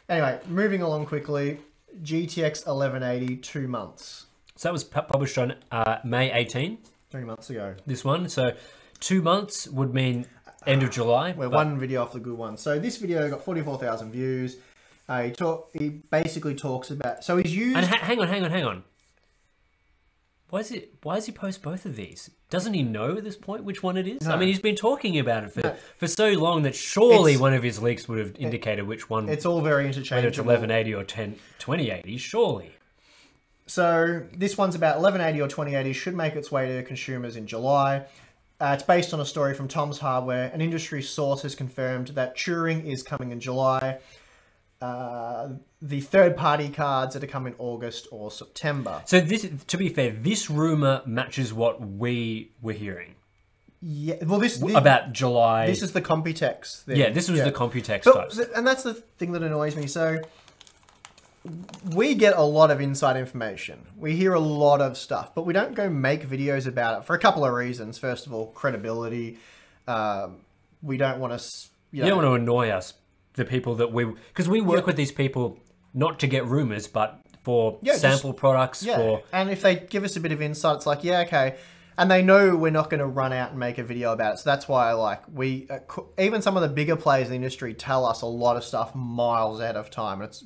Anyway, moving along quickly, GTX 1180, 2 months. So that was published on May 18. 3 months ago. This one. So 2 months would mean end of July. We're one video off the good one. So this video got 44,000 views. He basically talks about... So he's used... And hang on. Why does he post both of these? Doesn't he know at this point which one it is? No. I mean, he's been talking about it for so long that surely one of his leaks would have indicated which one... It's all very interchangeable. Whether it's 1180 or 2080, surely. So this one's about 1180 or 2080, should make its way to consumers in July. It's based on a story from Tom's Hardware. An industry source has confirmed that Turing is coming in July. The third-party cards are to come in August or September. So this, to be fair, this rumor matches what we were hearing. Yeah, well, this about July. This is the Computex thing. Yeah, this was the Computex types. And that's the thing that annoys me. So we get a lot of inside information. We hear a lot of stuff, but we don't go make videos about it for a couple of reasons. First of all, credibility. We don't want to... You don't want to annoy us, the people that we... Because we work with these people not to get rumors, but for sample products. And if they give us a bit of insight, it's like, yeah, okay. And they know we're not going to run out and make a video about it. So that's why, like, we... even some of the bigger players in the industry tell us a lot of stuff miles ahead of time. And it's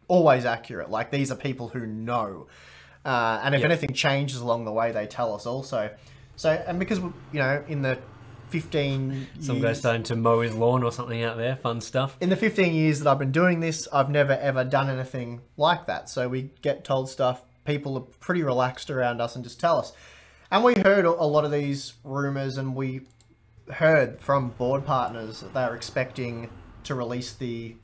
always accurate. Like, these are people who know. And if anything changes along the way, they tell us also. So, and because, you know, in the 15 years... Some guy's starting to mow his lawn or something out there. Fun stuff. In the 15 years that I've been doing this, I've never, ever done anything like that. So we get told stuff. People are pretty relaxed around us and just tell us. And we heard a lot of these rumors, and we heard from board partners that they're expecting to release the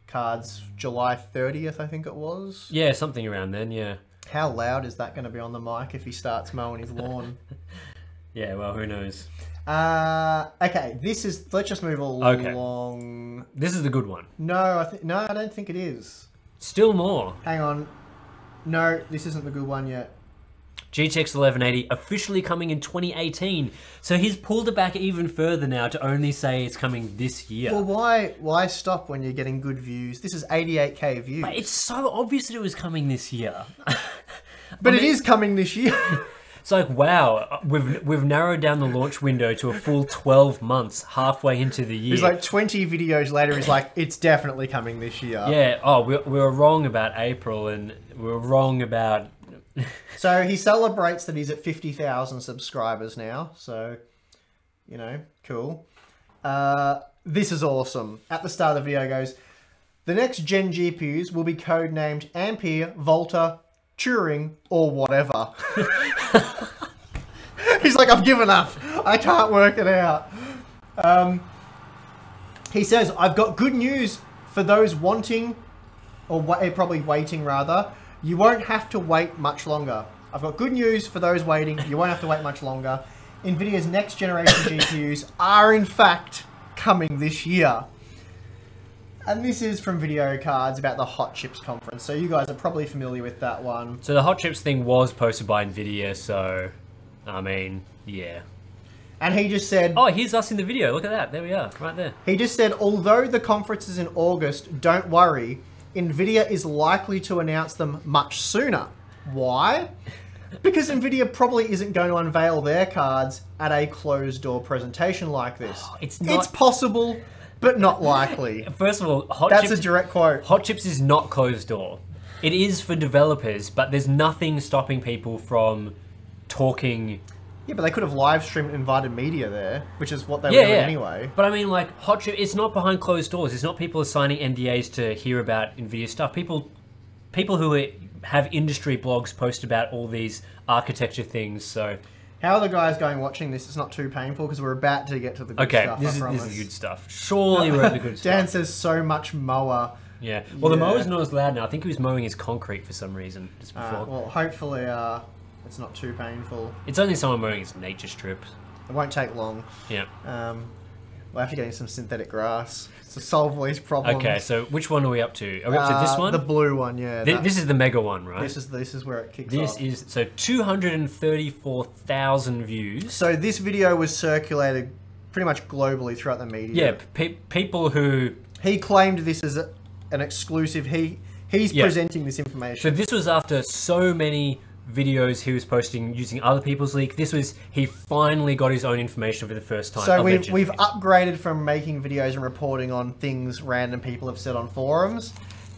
cards July 30th, I think it was. Yeah, something around then, yeah. How loud is that going to be on the mic if he starts mowing his lawn? Yeah, well, who knows? Okay, this is... Let's just move along. Okay. This is the good one. No, I don't think it is. Still more. Hang on. No, this isn't the good one yet. GTX 1180 officially coming in 2018. So he's pulled it back even further now to only say it's coming this year. Well, why stop when you're getting good views? This is 88k views. But it's so obvious that it was coming this year. But it is coming this year. It's like, wow, we've narrowed down the launch window to a full 12 months halfway into the year. He's like 20 videos later, he's like, it's definitely coming this year. Yeah, oh, we were wrong about April, and we were wrong about... So he celebrates that he's at 50,000 subscribers now. So, you know, cool. This is awesome. At the start of the video goes, the next gen GPUs will be codenamed Ampere, Volta, Turing, or whatever. He's like, I've given up. I can't work it out. He says, I've got good news for those wanting, or probably waiting rather. You won't have to wait much longer. I've got good news for those waiting. You won't have to wait much longer. NVIDIA's next generation GPUs are in fact coming this year. And this is from Video Cards about the Hot Chips conference. So you guys are probably familiar with that one. So the Hot Chips thing was posted by NVIDIA, so, I mean, yeah. And he just said... Oh, here's us in the video. Look at that. There we are, right there. He just said, although the conference is in August, don't worry. Nvidia is likely to announce them much sooner. Why? Because Nvidia probably isn't going to unveil their cards at a closed-door presentation like this. It's not- It's possible, but not likely. First of all, That's a direct quote. Hot Chips is not closed door. It is for developers, but there's nothing stopping people from talking. Yeah, but they could have live streamed and invited media there, which is what they were doing anyway. But I mean, like, Hot Chip, it's not behind closed doors. It's not people signing NDAs to hear about NVIDIA stuff. People who have industry blogs post about all these architecture things, so... How are the guys going watching this? It's not too painful because we're about to get to the good stuff. This is good stuff. Surely we're at the good stuff. Dan says so much mower. Yeah. Well, the mower's not as loud now. I think he was mowing his concrete for some reason just before. Well, hopefully it's not too painful. It's only someone mowing his nature strip. It won't take long. Yeah. We'll have to get in some synthetic grass to solve all these problems. Okay, so which one are we up to? Are we up to this one? The blue one, yeah. This is the mega one, right? This is where it kicks This off. is, so 234,000 views. So this video was circulated pretty much globally throughout the media. Yeah, people who... He claimed this as an exclusive. He's presenting this information. So this was after so many videos he was posting using other people's leak. He finally got his own information for the first time. So we've upgraded from making videos and reporting on things random people have said on forums.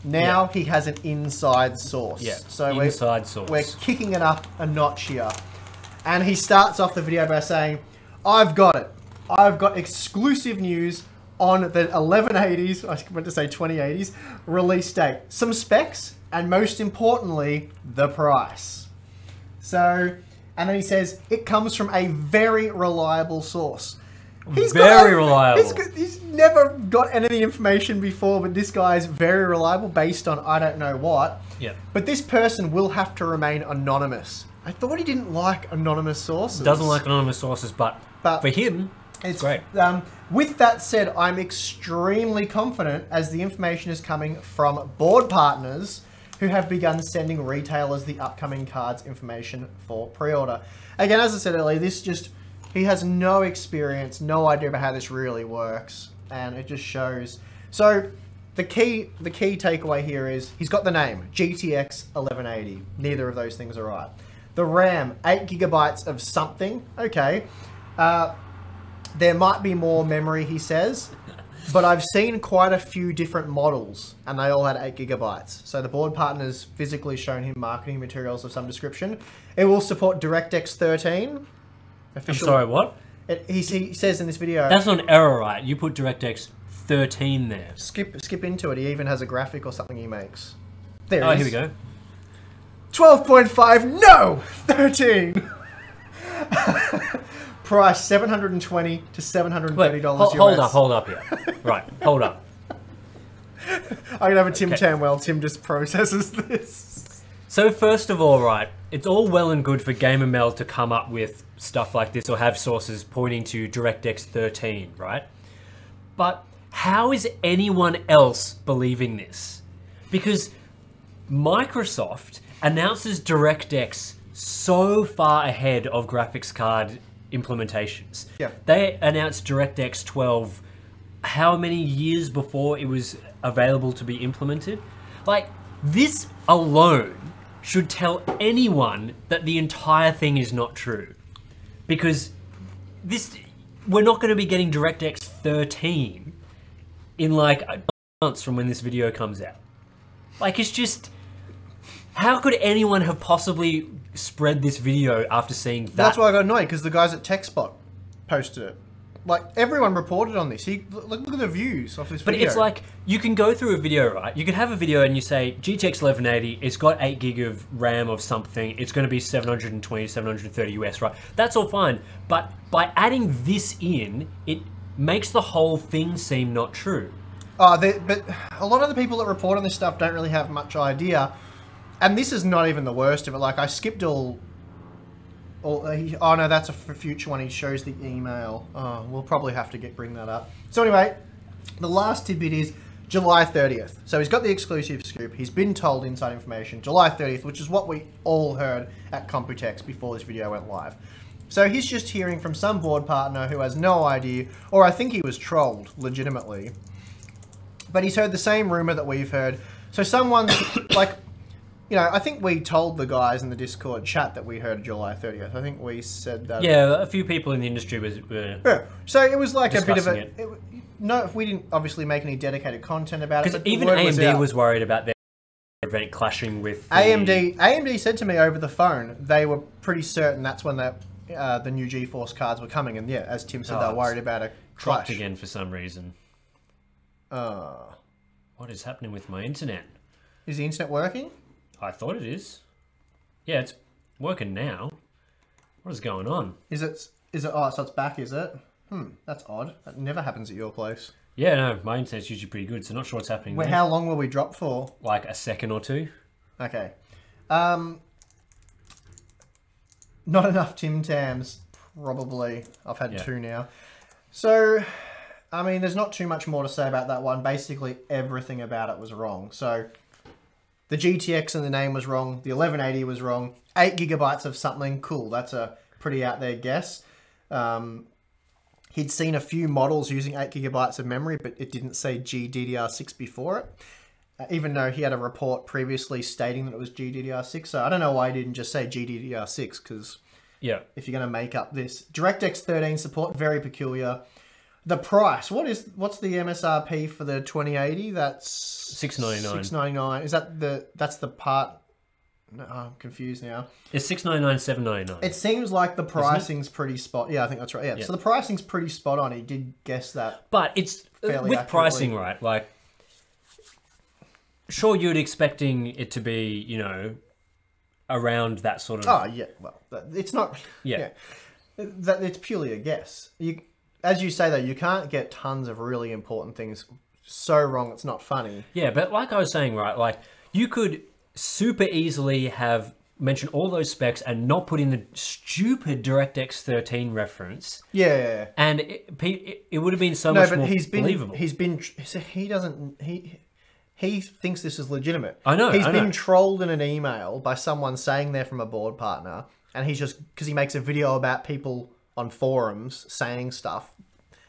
Now he has an inside source. Yeah, so inside source. We're kicking it up a notch here. And he starts off the video by saying, I've got it. I've got exclusive news on the 1180s, I meant to say 2080s, release date. Some specs, and most importantly, the price. So, and then he says, it comes from a very reliable source. Very reliable. He's never got any of the information before, but this guy's very reliable based on I don't know what. Yeah. But this person will have to remain anonymous. I thought he didn't like anonymous sources. Doesn't like anonymous sources, but for him, it's great. With that said, I'm extremely confident as the information is coming from board partners who have begun sending retailers the upcoming cards information for pre-order. Again, as I said earlier, he has no experience, no idea about how this really works, and it just shows. So the key takeaway here is he's got the name GTX 1180. Neither of those things are right. The RAM, 8 gigabytes of something. Okay. There might be more memory, he says, but I've seen quite a few different models, and they all had 8 gigabytes. So the board partner's physically shown him marketing materials of some description. It will support DirectX 13. Official. I'm sorry, what? He says in this video... That's not an error, right? You put DirectX 13 there. Skip into it. He even has a graphic or something he makes. There Oh, it is. here we go. 12.5, no! 13! Price $720 to $730 US. Hold up here. Right, hold up. I'm gonna have a Tim Tam while Tim just processes this. So first of all, right, it's all well and good for GamerMeld to come up with stuff like this or have sources pointing to DirectX 13, right? But how is anyone else believing this? Because Microsoft announces DirectX so far ahead of graphics card implementations. Yeah. They announced DirectX 12 how many years before it was available to be implemented? Like, this alone should tell anyone that the entire thing is not true. Because we're not going to be getting DirectX 13 in like months from when this video comes out. Like, it's just... How could anyone have possibly spread this video after seeing that? That's why I got annoyed, because the guys at TechSpot posted it. Like, everyone reported on this. Look at the views of this video. But it's like, you can go through a video, right? You can have a video and you say, GTX 1180, it's got 8 gig of RAM of something, it's going to be 720, 730 US, right? That's all fine. But by adding this in, it makes the whole thing seem not true. But a lot of the people that report on this stuff don't really have much idea. And this is not even the worst of it. Like, I skipped oh no, that's a future one. He shows the email. Oh, we'll probably have to bring that up. So anyway, the last tidbit is July 30th. So he's got the exclusive scoop. He's been told inside information. July 30th, which is what we all heard at Computex before this video went live. So he's just hearing from some board partner who has no idea, or I think he was trolled, legitimately. But he's heard the same rumor that we've heard. So someone like, you know, I think we told the guys in the Discord chat that we heard July 30th. I think we said that. Yeah, a few people in the industry were Yeah. So it was like a bit of a. Discussing No, we didn't obviously make any dedicated content about it. because But the even word AMD out. was worried about their event clashing with the... AMD said to me over the phone they were pretty certain that's when the new GeForce cards were coming, and yeah, as Tim said, they were worried about a dropped clash. again for some reason. What is happening with my internet? Is the internet working? I thought it is. Yeah, it's working now. What is going on? Is it? Oh, so it's back, is it? That's odd. That never happens at your place. Yeah, no, my internet's usually pretty good, so not sure what's happening Well, there. how long will we drop for? Like a second or two. Okay. Not enough Tim Tams, probably. I've had two now. So, I mean, there's not too much more to say about that one. Basically, everything about it was wrong. So, the GTX in the name was wrong. The 1180 was wrong. 8 gigabytes of something. Cool. That's a pretty out there guess. He'd seen a few models using 8 gigabytes of memory, but it didn't say GDDR6 before it. Even though he had a report previously stating that it was GDDR6. So I don't know why he didn't just say GDDR6, because Yeah. if you're going to make up this. DirectX 13 support, very peculiar. The price, what's the MSRP for the 2080? That's $699. $699. Is that that's the part? No, I'm confused now. It's $699, $799. It seems like the pricing's pretty spot. Yeah, I think that's right. Yeah. So the pricing's pretty spot on. He did guess that. But it's fairly with accurately. pricing, right? Like, sure, you'd expecting it to be, you know, around that sort of. Oh yeah, well, it's not. Yeah. That it's purely a guess. As you say though, you can't get tons of really important things so wrong it's not funny. Yeah, but like I was saying, right? Like, you could super easily have mentioned all those specs and not put in the stupid DirectX 13 reference. Yeah. And it would have been so much more believable. He thinks this is legitimate. I know. He's been trolled in an email by someone saying they're from a board partner, and he's just because he makes a video about people on forums saying stuff.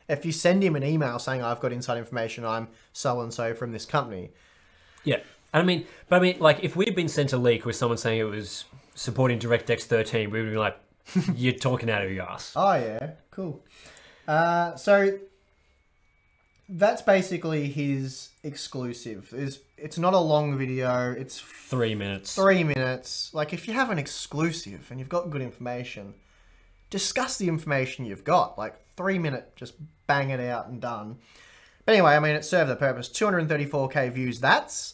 If you send him an email saying I've got inside information, I'm so and so from this company. Yeah. I mean, like, if we'd been sent a leak with someone saying it was supporting DirectX 13, we would be like, you're talking out of your ass. Oh, yeah. Cool. So that's basically his exclusive. It's not a long video. It's 3 minutes. 3 minutes. Like, if you have an exclusive and you've got good information, discuss the information you've got. Like, 3 minute, just bang it out and done. But anyway, I mean, it served the purpose. 234k views. That's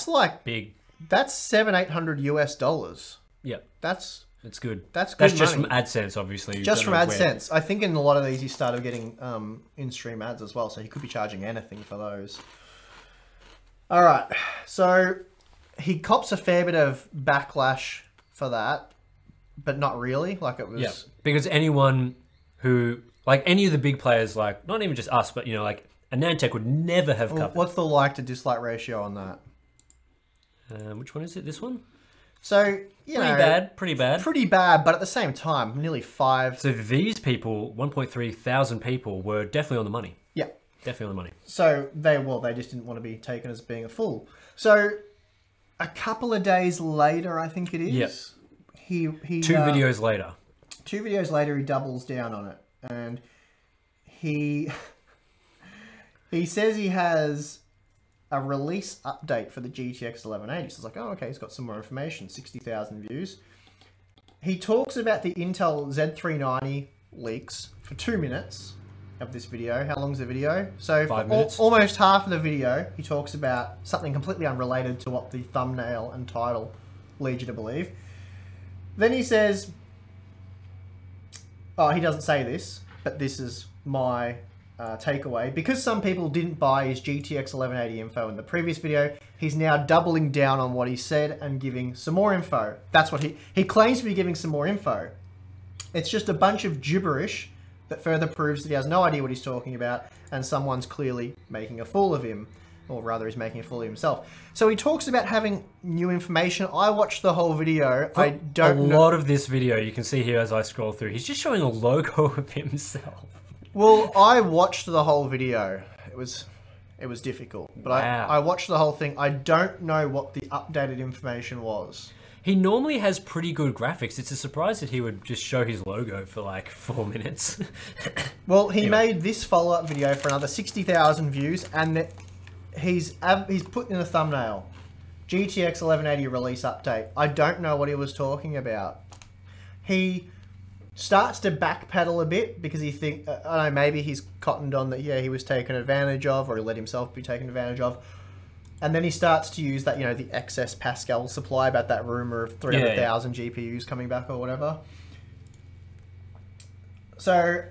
like big. That's $700-800 US. Yeah. That's good. That's good. That's just money. from AdSense, obviously. Just from AdSense. I think in a lot of these he started getting in-stream ads as well, so he could be charging anything for those. All right, so he cops a fair bit of backlash for that, but not really. Like it was. Yeah, because anyone who, like, any of the big players, like, not even just us, but, you know, like, Anantech would never have covered. What's the like to dislike ratio on that? Which one is it? This one? So, Pretty bad. Pretty bad, but at the same time, nearly 5. So these people, 1.3 thousand people, were definitely on the money. Yeah. Definitely on the money. So they just didn't want to be taken as being a fool. So a couple of days later, I think it is. Yep. He Two videos later. 2 videos later, he doubles down on it, and he says he has a release update for the GTX 1180. So it's like, oh, okay, he's got some more information. 60,000 views. He talks about the Intel Z390 leaks for 2 minutes of this video. How long's the video? So 5 for minutes. almost half of the video, he talks about something completely unrelated to what the thumbnail and title lead you to believe. Then he says, oh, he doesn't say this, but this is my takeaway. Because some people didn't buy his GTX 1180 info in the previous video, he's now doubling down on what he said and giving some more info. That's what he claims to be giving some more info. It's just a bunch of gibberish that further proves that he has no idea what he's talking about, and someone's clearly making a fool of him. Or rather, he's making a fool of himself. So he talks about having new information. I watched the whole video. I don't know. A lot of this video, you can see here as I scroll through, he's just showing a logo of himself. Well, I watched the whole video. It was It was difficult. But Wow. I watched the whole thing. I don't know what the updated information was. He normally has pretty good graphics. It's a surprise that he would just show his logo for like 4 minutes. Well, he made this follow-up video for another 60,000 views, and he's put in a thumbnail, GTX 1180 release update. I don't know what he was talking about. He starts to backpedal a bit because he I don't know, maybe he's cottoned on that, yeah, he was taken advantage of, or he let himself be taken advantage of. And then he starts to use that, you know, the excess Pascal supply, about that rumor of 300,000 GPUs coming back or whatever. So,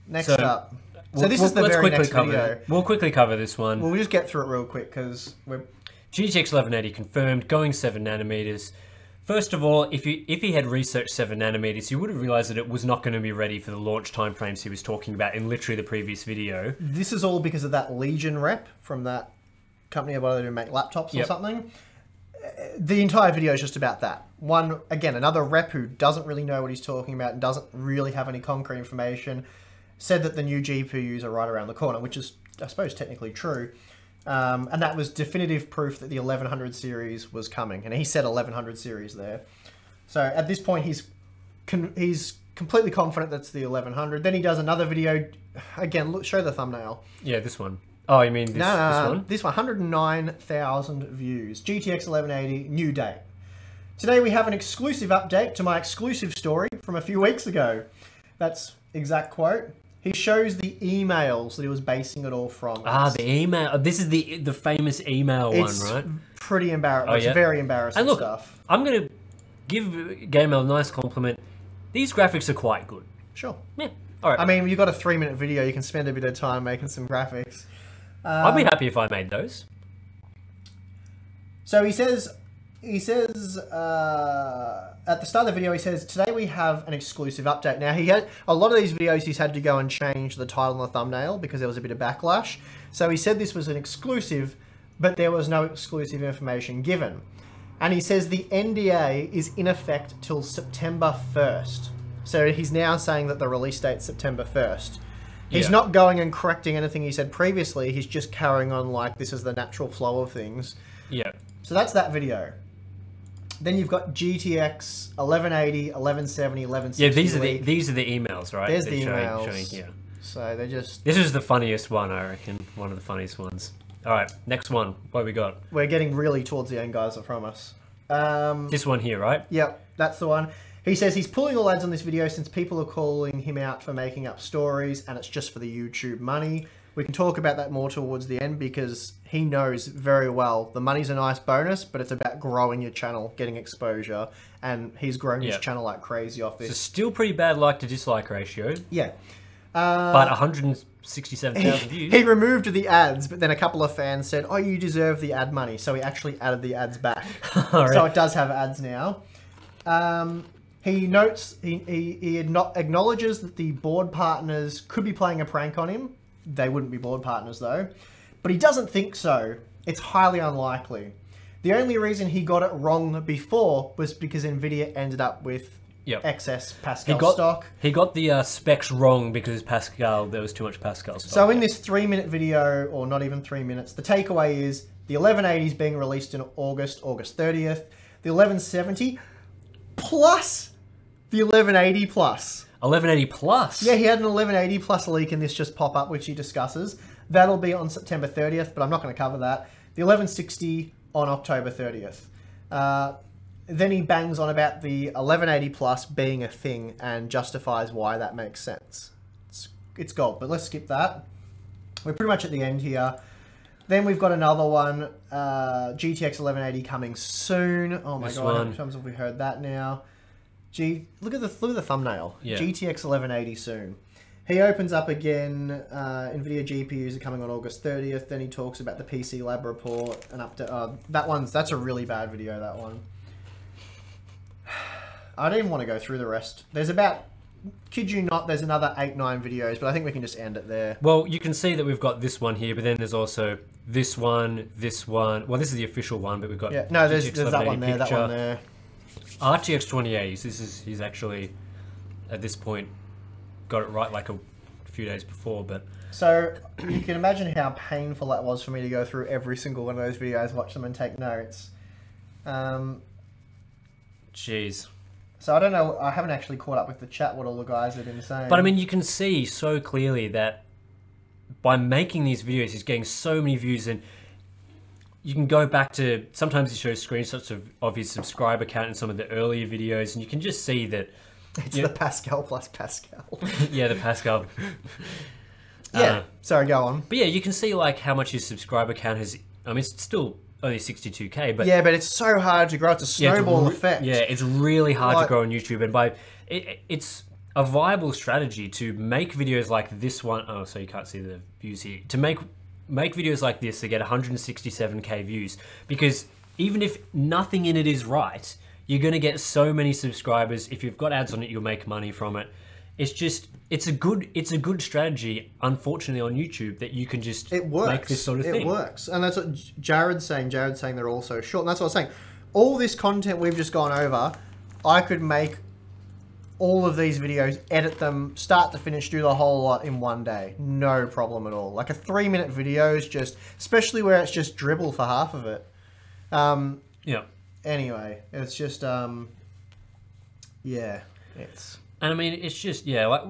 next up. So this is the very next video. We'll quickly cover this one. We'll just get through it real quick because we're... GTX 1180 confirmed, going 7 nanometers. First of all, if he had researched 7 nanometers, you would have realized that it was not going to be ready for the launch timeframes he was talking about in literally the previous video. This is all because of that Legion rep from that company about they do make laptops or something. The entire video is just about that. Again, another rep who doesn't really know what he's talking about and doesn't really have any concrete information, said that the new GPUs are right around the corner, which is, I suppose, technically true. And that was definitive proof that the 1100 series was coming. And he said 1100 series there. So at this point, he's completely confident that's the 1100. Then he does another video. Again, look, show the thumbnail. Yeah, this one. Oh, you mean this, No, this one? This one, 109,000 views. GTX 1180, new date. Today we have an exclusive update to my exclusive story from a few weeks ago. That's exact quote. He shows the emails that he was basing it all from. Ah, the email. This is the famous email one, right? It's pretty embarrassing. Oh, It's yeah? very embarrassing And look, stuff. I'm going to give GameMail a nice compliment. These graphics are quite good. Sure. Yeah. All right. I mean, you've got a 3-minute video. You can spend a bit of time making some graphics. I'd be happy if I made those. So he says at the start of the video, he says, today we have an exclusive update. Now, he had a lot of these videos, he's had to go and change the title and the thumbnail because there was a bit of backlash. So he said this was an exclusive, but there was no exclusive information given. And he says the NDA is in effect till September 1st. So he's now saying that the release date's September 1st. He's not going and correcting anything he said previously. He's just carrying on like this is the natural flow of things. Yeah. So that's that video. Then you've got GTX 1180, 1170, 1160. Yeah, these are the emails, right? There's They're the showing emails. here. So they just... This is the funniest one, I reckon. One of the funniest ones. All right, next one. What we got? We're getting really towards the end, guys, I promise. This one here, right? Yep, that's the one. He says he's pulling all ads on this video since people are calling him out for making up stories and it's just for the YouTube money. We can talk about that more towards the end because he knows very well the money's a nice bonus, but it's about growing your channel, getting exposure, and he's grown his channel like crazy off this. It's still pretty bad like to dislike ratio, Yeah. but 167,000 views. He removed the ads, but then a couple of fans said, oh, you deserve the ad money. So he actually added the ads back. All So right. it does have ads now. He notes, he acknowledges that the board partners could be playing a prank on him. They wouldn't be board partners though. But he doesn't think so. It's highly unlikely. The only reason he got it wrong before was because NVIDIA ended up with excess Pascal stock. He got the specs wrong because there was too much Pascal stock. So in this 3-minute video, or not even 3 minutes, the takeaway is the 1180 is being released in August 30th. The 1170 plus the 1180 plus. 1180 plus? Yeah, he had an 1180 plus leak in this just pop up, which he discusses. That'll be on September 30th, but I'm not going to cover that. The 1160 on October 30th. Then he bangs on about the 1180 plus being a thing and justifies why that makes sense. It's gold, but let's skip that. We're pretty much at the end here. Then we've got another one, GTX 1180 coming soon. Oh my god, how many times have we heard that now? Look at the thumbnail. Yeah. GTX 1180 soon. He opens up again. NVIDIA GPUs are coming on August 30th. Then he talks about the PC Lab report and update. That's a really bad video. That one. I don't even want to go through the rest. There's about, kid you not, there's another 8-9 videos, but I think we can just end it there. Well, you can see that we've got this one here, but then there's also this one, this one. Well, this is the official one, but we've got no, there's that one there, that one there. RTX 2080s. He's actually at this point got it right like a few days before, but So you can imagine how painful that was for me to go through every single one of those videos, watch them and take notes. Jeez. So I don't know, I haven't actually caught up with the chat what all the guys have been saying. But I mean, you can see so clearly that by making these videos, he's getting so many views, and you can go back to, sometimes he shows screenshots of his subscriber count in some of the earlier videos, and you can just see that... It's the Pascal plus Pascal. Yeah, the Pascal. Yeah, sorry, go on. But yeah, you can see like how much his subscriber count has... I mean, it's still only 62k, but... Yeah, but it's so hard to grow. It's a snowball effect. Yeah, it's really hard to grow on YouTube, and it's a viable strategy to make videos like this one. Oh, so you can't see the views here. To make videos like this to get 167k views, because even if nothing in it is right, you're going to get so many subscribers. If you've got ads on it, you'll make money from it. It's a good strategy, unfortunately, on YouTube, that you can just make this sort of thing. It works. And that's what Jared's saying. Jared's saying they're all so short. And that's what I was saying. All this content we've just gone over, I could make all of these videos, edit them, start to finish, do the whole lot in one day. No problem at all. Like a 3-minute video is just, especially where it's just dribble for half of it. Yeah. Anyway, it's just, yeah, it's... And I mean, it's just, yeah, like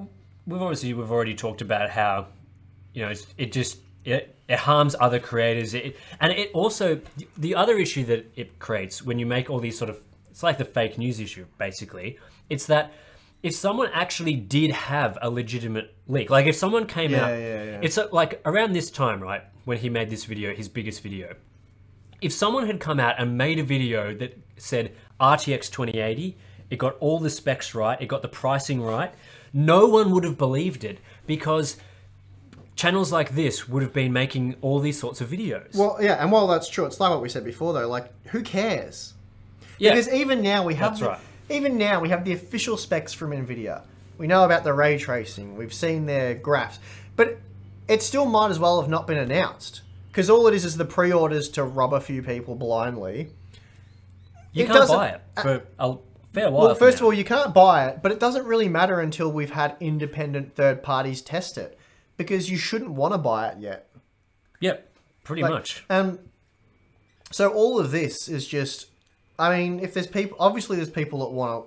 we've already talked about how, you know, it harms other creators. And it also, the other issue that it creates when you make all these sort of, it's like the fake news issue, basically. It's that if someone actually did have a legitimate leak, like if someone came out, it's like around this time, right, when he made this video, his biggest video, if someone had come out and made a video that said RTX 2080, it got all the specs right, it got the pricing right, no one would have believed it, because channels like this would have been making all these sorts of videos. Well, yeah, and while that's true, it's like what we said before, though, like, who cares? Yeah. Because even now we have even now we have the official specs from NVIDIA. We know about the ray tracing, we've seen their graphs, but it still might as well have not been announced, because all it is the pre-orders to rob a few people blindly. You can't buy it for a fair while. Well, first of all, you can't buy it, but it doesn't really matter until we've had independent third parties test it, because you shouldn't want to buy it yet. Yep, pretty much. So all of this is just, I mean, if there's people, obviously there's people that want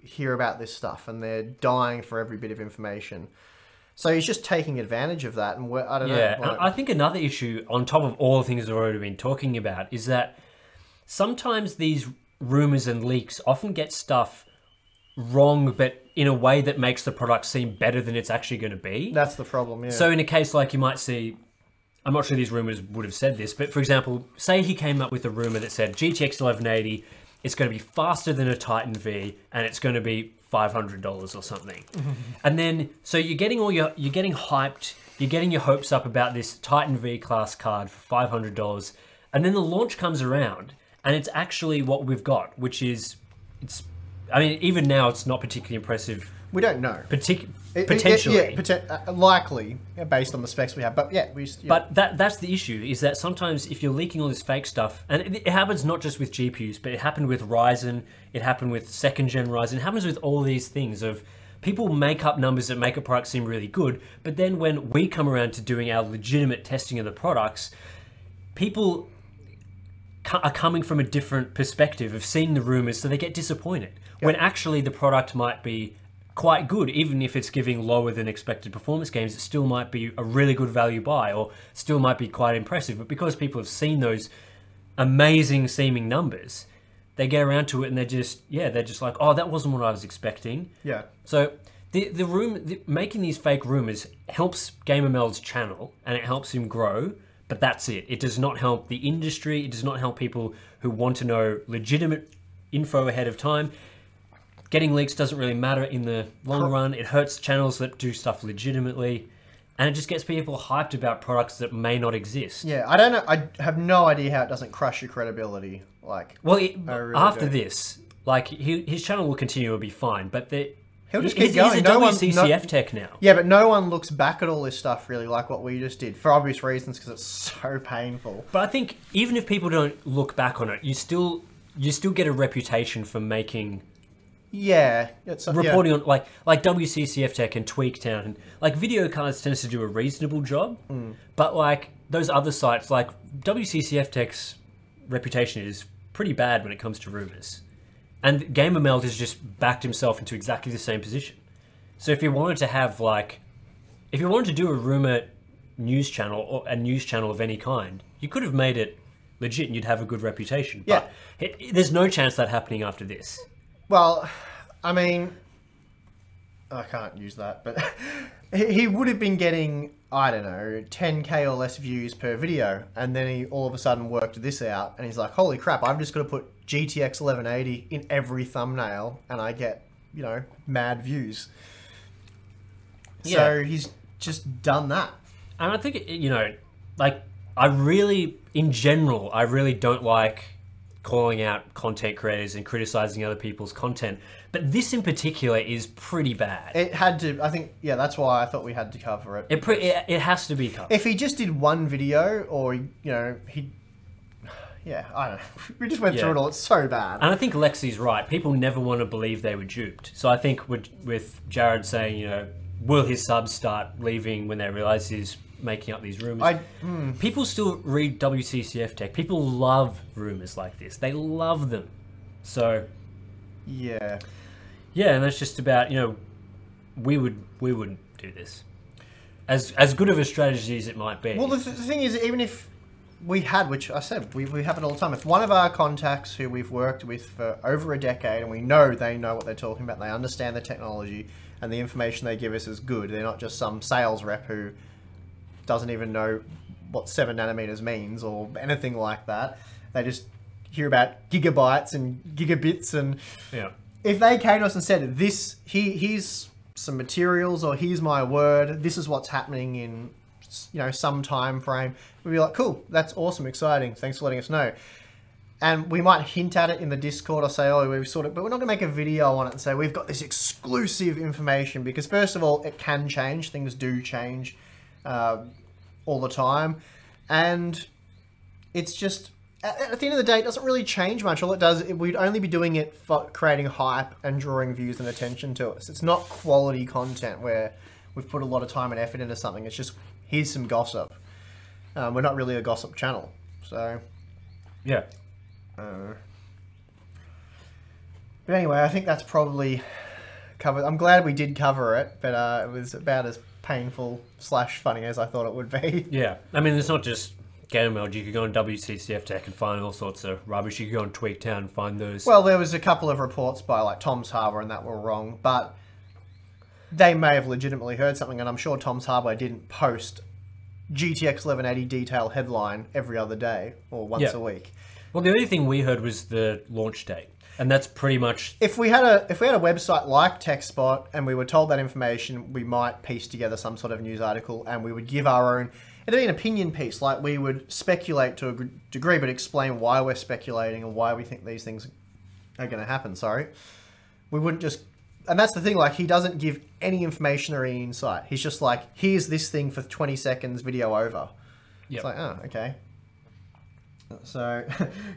to hear about this stuff and they're dying for every bit of information. So he's just taking advantage of that, and I don't know. Yeah, and I think another issue on top of all the things we've already been talking about is that sometimes these rumors and leaks often get stuff wrong, but in a way that makes the product seem better than it's actually going to be. That's the problem, yeah. So in a case like you might see, I'm not sure these rumors would have said this, but for example, say he came up with a rumor that said GTX 1180 is going to be faster than a Titan V and it's going to be $500 or something. And then, so you're getting hyped, you're getting your hopes up about this Titan V class card for $500, and then the launch comes around and it's actually what we've got, which is, I mean, even now it's not particularly impressive. We don't know. Potentially. Likely, based on the specs we have. But yeah, But that's the issue, is that sometimes if you're leaking all this fake stuff, and it happens not just with GPUs, but it happened with Ryzen, it happened with second-gen Ryzen, it happens with all these things of people make up numbers that make a product seem really good, but then when we come around to doing our legitimate testing of the products, people are coming from a different perspective of seeing the rumors, so they get disappointed. Yep. When actually the product might be quite good, even if it's giving lower than expected performance gains, it still might be a really good value buy, or still might be quite impressive. But because people have seen those amazing seeming numbers, they get around to it and they're just like, oh, that wasn't what I was expecting. Yeah. So making these fake rumors helps GamerMeld's channel and it helps him grow, but that's it. It does not help the industry. It does not help people who want to know legitimate info ahead of time. Getting leaks doesn't really matter in the long run. It hurts channels that do stuff legitimately, and it just gets people hyped about products that may not exist. Yeah, I don't know. I have no idea how it doesn't crush your credibility. Like, well, after this, like his channel will continue to be fine, but he'll just keep going. He's a WCCF tech now. Yeah, but no one looks back at all this stuff really like what we just did, for obvious reasons, because it's so painful. But I think even if people don't look back on it, you still get a reputation for making Yeah, it's reporting on like WCCF Tech and Tweaktown, and like Video Cards tends to do a reasonable job, but like those other sites, like WCCF Tech's reputation is pretty bad when it comes to rumors, and GamerMeld has just backed himself into exactly the same position. So if you wanted to have like, if you wanted to do a rumor news channel or a news channel of any kind, you could have made it legit and you'd have a good reputation. Yeah. But there's no chance that happening after this. Well, I mean, I can't use that, but he would have been getting, I don't know, 10k or less views per video, and then he all of a sudden worked this out, and he's like, holy crap, I've just got to put GTX 1180 in every thumbnail, and I get, you know, mad views. Yeah. So he's just done that. And I think, you know, like, in general, I really don't like calling out content creators and criticizing other people's content. But this in particular is pretty bad. It had to, I think, yeah, that's why I thought we had to cover it. It has to be covered. If he just did one video, or, you know, yeah, I don't know. We just went through it all. It's so bad. And I think Lexi's right. People never want to believe they were duped. So I think with Jared saying, you know, will his subs start leaving when they realize he's making up these rumors? People still read WCCF Tech. People love rumors like this. They love them. So yeah, and that's just about, you know, we wouldn't do this. As good of a strategy as it might be. Well, the thing is, even if we had, which I said, we have it all the time. If one of our contacts who we've worked with for over a decade, and we know they know what they're talking about, they understand the technology, and the information they give us is good. They're not just some sales rep who doesn't even know what 7 nanometers means or anything like that. They just hear about gigabytes and gigabits, and yeah. If they came to us and said, "This, here's some materials," or "Here's my word. This is what's happening in, you know, some time frame," we'd be like, "Cool, that's awesome, exciting. Thanks for letting us know." And we might hint at it in the Discord or say, "Oh, we've sort of," but we're not gonna make a video on it and say we've got this exclusive information, because first of all, it can change. Things do change all the time, and it's just, at the end of the day, it doesn't really change much. All it does, we'd only be doing it for creating hype and drawing views and attention to us. It's not quality content where we've put a lot of time and effort into something. It's just, here's some gossip. We're not really a gossip channel, so yeah. But anyway, I think that's probably covered. I'm glad we did cover it, but it was about as painful / funny as I thought it would be. Yeah, I mean, it's not just GamerMeld. You could go on WCCF Tech and find all sorts of rubbish. You could go on Tweaktown and find those. Well, there was a couple of reports by like Tom's Hardware and that were wrong, but they may have legitimately heard something, and I'm sure Tom's Hardware didn't post GTX 1180 detail headline every other day or once a week. Well, the only thing we heard was the launch date, and that's pretty much. If we had a website like TechSpot and we were told that information, we might piece together some sort of news article, and we would give our own. It'd be an opinion piece, like we would speculate to a degree, but explain why we're speculating and why we think these things are going to happen. Sorry, we wouldn't just. And that's the thing, like, he doesn't give any information or any insight. He's just like, here's this thing for 20 seconds, video over. Yep. It's like, oh, okay. So,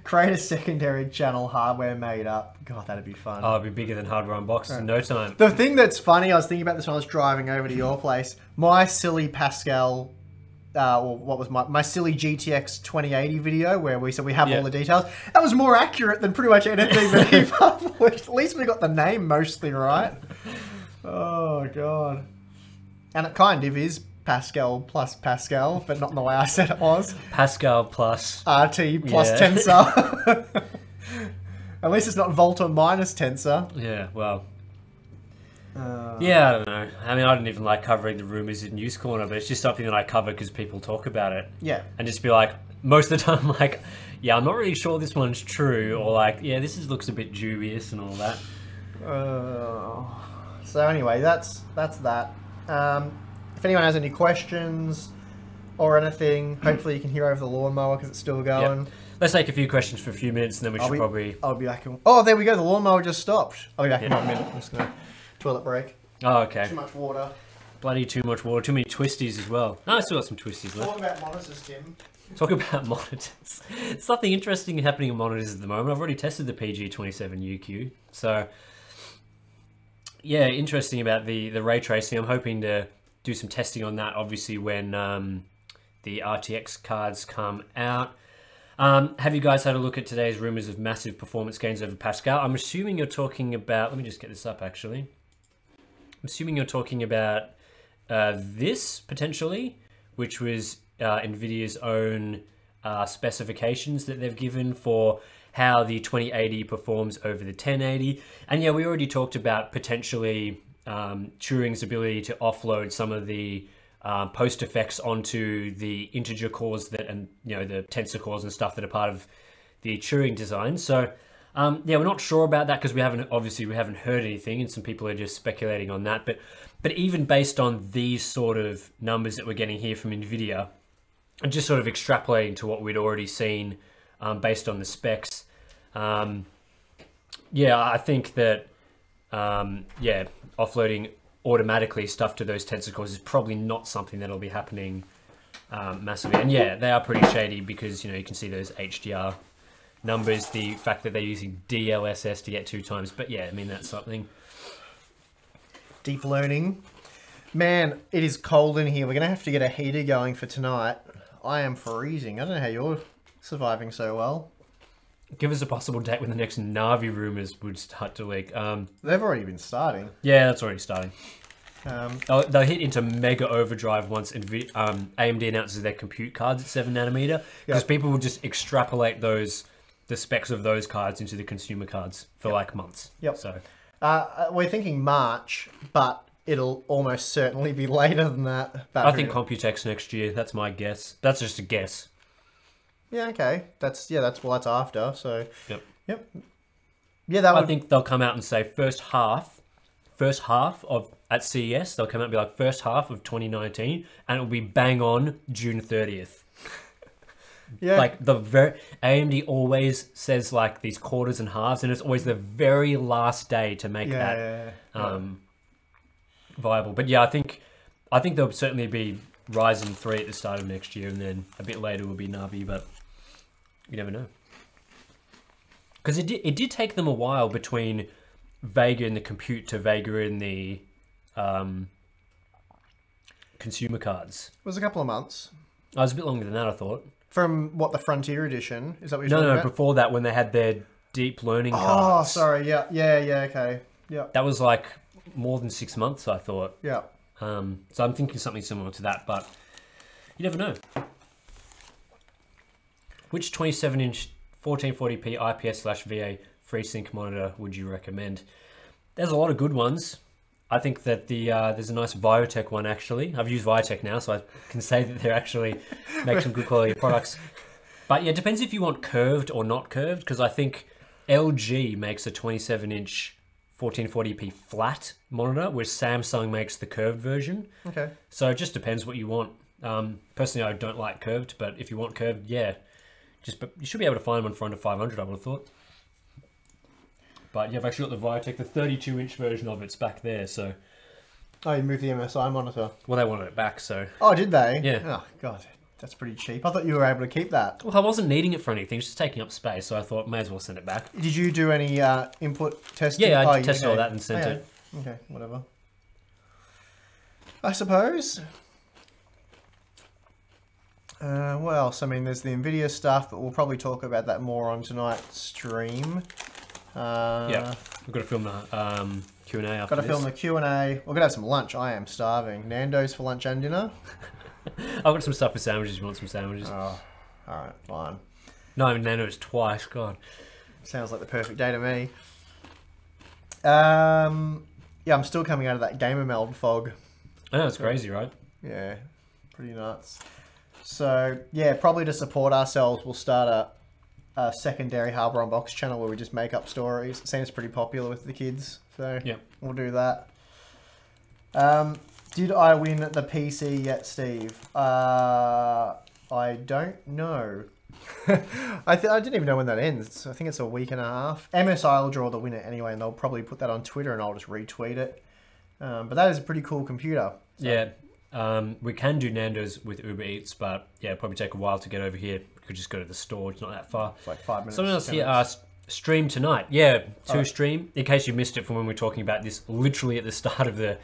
create a secondary channel, hardware made up. God, that'd be fun. Oh, it'd be bigger than Hardware Unboxed in no time. The thing that's funny, I was thinking about this when I was driving over to your place. My silly Pascal, or what was my silly GTX 2080 video where we said we have all the details. That was more accurate than pretty much anything that he published. At least we got the name mostly right. Oh, God. And it kind of is Pascal plus Pascal, but not in the way I said it was. Pascal plus RT plus Tensor. At least it's not Volta minus Tensor. Yeah, well. Yeah, I don't know. I mean, I don't even like covering the rumors in News Corner, but it's just something that I cover because people talk about it. Yeah. And just be like, most of the time, like, yeah, I'm not really sure this one's true, or like, yeah, this looks a bit dubious and all that. So anyway, that's that. If anyone has any questions or anything, hopefully you can hear over the lawnmower because it's still going. Yep. Let's take a few questions for a few minutes and then we should probably... I'll be back in... Oh, there we go. The lawnmower just stopped. I'll be back in 1 minute. I'm just going to toilet break. Oh, okay. Too much water. Bloody too much water. Too many twisties as well. No, I still got some twisties left. Talk about monitors, Tim. Talk about monitors. There's something interesting happening in monitors at the moment. I've already tested the PG27UQ. So, Yeah, interesting about the ray tracing. I'm hoping to do some testing on that, obviously, when the RTX cards come out. Have you guys had a look at today's rumors of massive performance gains over Pascal? I'm assuming you're talking about... Let me just get this up, actually. I'm assuming you're talking about this, potentially, which was NVIDIA's own specifications that they've given for how the 2080 performs over the 1080. And yeah, we already talked about potentially Turing's ability to offload some of the post effects onto the integer cores that, and you know, the tensor cores and stuff that are part of the Turing design. So yeah, we're not sure about that because we haven't heard anything, and some people are just speculating on that. But even based on these sort of numbers that we're getting here from NVIDIA, and just sort of extrapolating to what we'd already seen based on the specs, yeah, I think that yeah, offloading automatically stuff to those tensor cores is probably not something that'll be happening massively. And yeah, they are pretty shady because, you know, you can see those HDR numbers, the fact that they're using DLSS to get 2 times. But yeah, I mean, that's something. Deep learning. Man, it is cold in here. We're going to have to get a heater going for tonight. I am freezing. I don't know how you're surviving so well. Give us a possible date when the next Navi rumors would start to leak. They've already been starting. Yeah, that's already starting. They'll hit into mega overdrive once AMD announces their compute cards at 7 nanometer, because people will just extrapolate the specs of those cards into the consumer cards for like months. Yep. So we're thinking March, but it'll almost certainly be later than that. I think Computex next year. That's my guess. That's just a guess. Yeah. Okay. That's after. So. Yep. Yeah. I think they'll come out and say first half of at CES. They'll come out and be like first half of 2019, and it'll be bang on June 30th. Yeah. Like AMD always says like these quarters and halves, and it's always the very last day to make that viable. But yeah, I think there'll certainly be Ryzen 3 at the start of next year, and then a bit later will be Navi, but you never know. Because it did take them a while between Vega in the compute to Vega in the consumer cards. It was a couple of months. It was a bit longer than that, I thought. From what, the Frontier edition? Is that what you're talking about? No, before that, when they had their deep learning cards. Oh, sorry. Yeah, okay. Yeah. That was like more than 6 months, I thought. Yeah. So I'm thinking something similar to that, but you never know. Which 27-inch 1440p IPS/VA FreeSync monitor would you recommend? There's a lot of good ones. I think that there's a nice Viotech one, actually. I've used Viotech now, so I can say that they actually make some good quality products. But yeah, it depends if you want curved or not curved, because I think LG makes a 27-inch 1440p flat monitor, whereas Samsung makes the curved version. Okay. So it just depends what you want. Personally, I don't like curved, but if you want curved, yeah. But you should be able to find one for under 500, I would have thought. But yeah, I've actually got the Viotech, the 32-inch version of it's back there, so... Oh, you moved the MSI monitor. Well, they wanted it back, so... Oh, did they? Yeah. Oh, God. That's pretty cheap. I thought you were able to keep that. Well, I wasn't needing it for anything, it's just taking up space, so I thought, may as well send it back. Did you do any input testing? Yeah, I tested all that and sent it. Okay, whatever. I suppose. What else? I mean, there's the NVIDIA stuff, but we'll probably talk about that more on tonight's stream. Yeah, we've got to film the Q&A after Got to film the Q&A. We're going to have some lunch. I am starving. Nando's for lunch and dinner. I've got some stuff for sandwiches. You want some sandwiches? Oh, alright, fine. No, I mean, Nando's twice. God. Sounds like the perfect day to me. Yeah, I'm still coming out of that gamer meld fog. I know, it's crazy, right? Yeah, pretty nuts. So, yeah, probably to support ourselves, we'll start a secondary Harbour Unbox channel where we just make up stories. It seems pretty popular with the kids, so yeah, we'll do that. Did I win the PC yet, Steve? I don't know. I didn't even know when that ends. I think it's a week and a half. MSI will draw the winner anyway, and they'll probably put that on Twitter, and I'll just retweet it. But that is a pretty cool computer. So. Yeah, we can do Nando's with Uber Eats, but yeah, it'll probably take a while to get over here. We could just go to the store. It's not that far. It's like 5 minutes. Someone else here asked, stream tonight. Yeah, stream. In case you missed it from when we were talking about this, literally at the start of the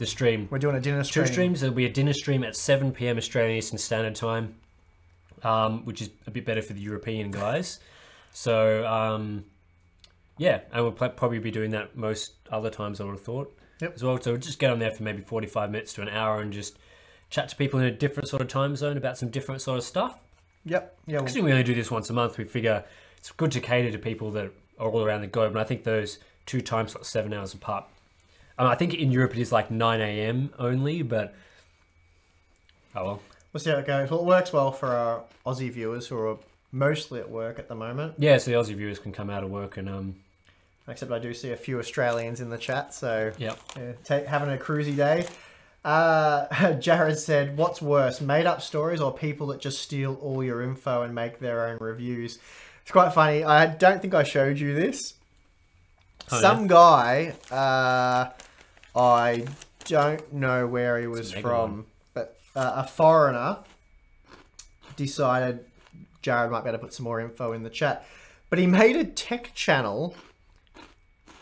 stream. We're doing a dinner stream. 2 streams. There'll be a dinner stream at 7 p.m. Australian Eastern Standard Time, which is a bit better for the European guys. So, yeah, and we'll probably be doing that most other times, I would have thought, as well. So we'll just get on there for maybe 45 minutes to an hour and just chat to people in a different sort of time zone about some different sort of stuff. Yep. Yeah. Because we only do this once a month, we figure it's good to cater to people that are all around the globe. And I think those 2 time slots, 7 hours apart. I think in Europe it is like 9 a.m. only, but oh well. We'll see how it goes. Well, it works well for our Aussie viewers who are mostly at work at the moment. Yeah, so the Aussie viewers can come out of work and except I do see a few Australians in the chat, so yep. Having a cruisy day. Jared said, what's worse, made up stories or people that just steal all your info and make their own reviews? It's quite funny. I don't think I showed you this. Some guy, I don't know where he was from, but a foreigner decided Jared might be able to put some more info in the chat. But he made a tech channel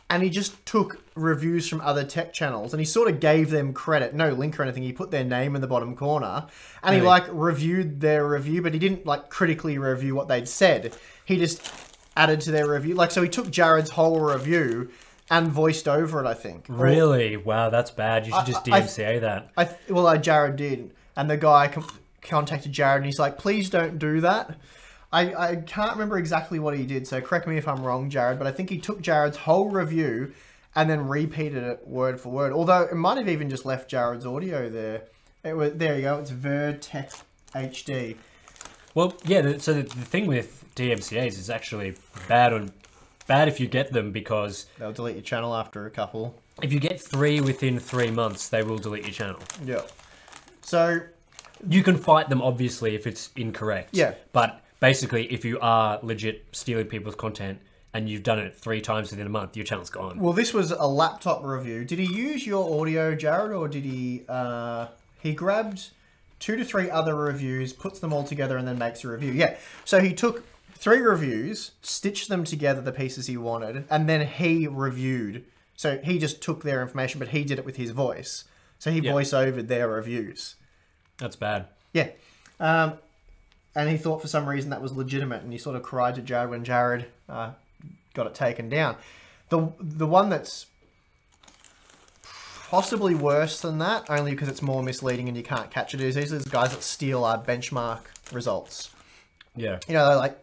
and he just took reviews from other tech channels and he sort of gave them credit. No link or anything. He put their name in the bottom corner and he like reviewed their review, but he didn't like critically review what they'd said. He just added to their review. Like, so he took Jared's whole review and voiced over it, I think. Really? Wow, that's bad. You should just DMCA that. Jared did. And the guy contacted Jared and he's like, please don't do that. I can't remember exactly what he did, so correct me if I'm wrong, Jared, but I think he took Jared's whole review and then repeated it word for word. Although it might have even just left Jared's audio there. There you go, it's Vertech HD. Well, yeah, so the thing with DMCAs is actually bad if you get them because... They'll delete your channel after a couple. If you get 3 within 3 months, they will delete your channel. Yeah. So... You can fight them, obviously, if it's incorrect. Yeah. But basically, if you are legit stealing people's content and you've done it 3 times within a month, your channel's gone. Well, this was a laptop review. Did he use your audio, Jared, or did he... he grabbed 2 to 3 other reviews, puts them all together, and then makes a review. Yeah. So he took 3 reviews, stitched them together, the pieces he wanted, and then he reviewed. So he just took their information, but he did it with his voice. So he voice-overed their reviews. That's bad. Yeah. And he thought for some reason that was legitimate, and he sort of cried to Jared when Jared got it taken down. The one that's possibly worse than that, only because it's more misleading and you can't catch it, is these guys that steal our benchmark results. Yeah. You know, like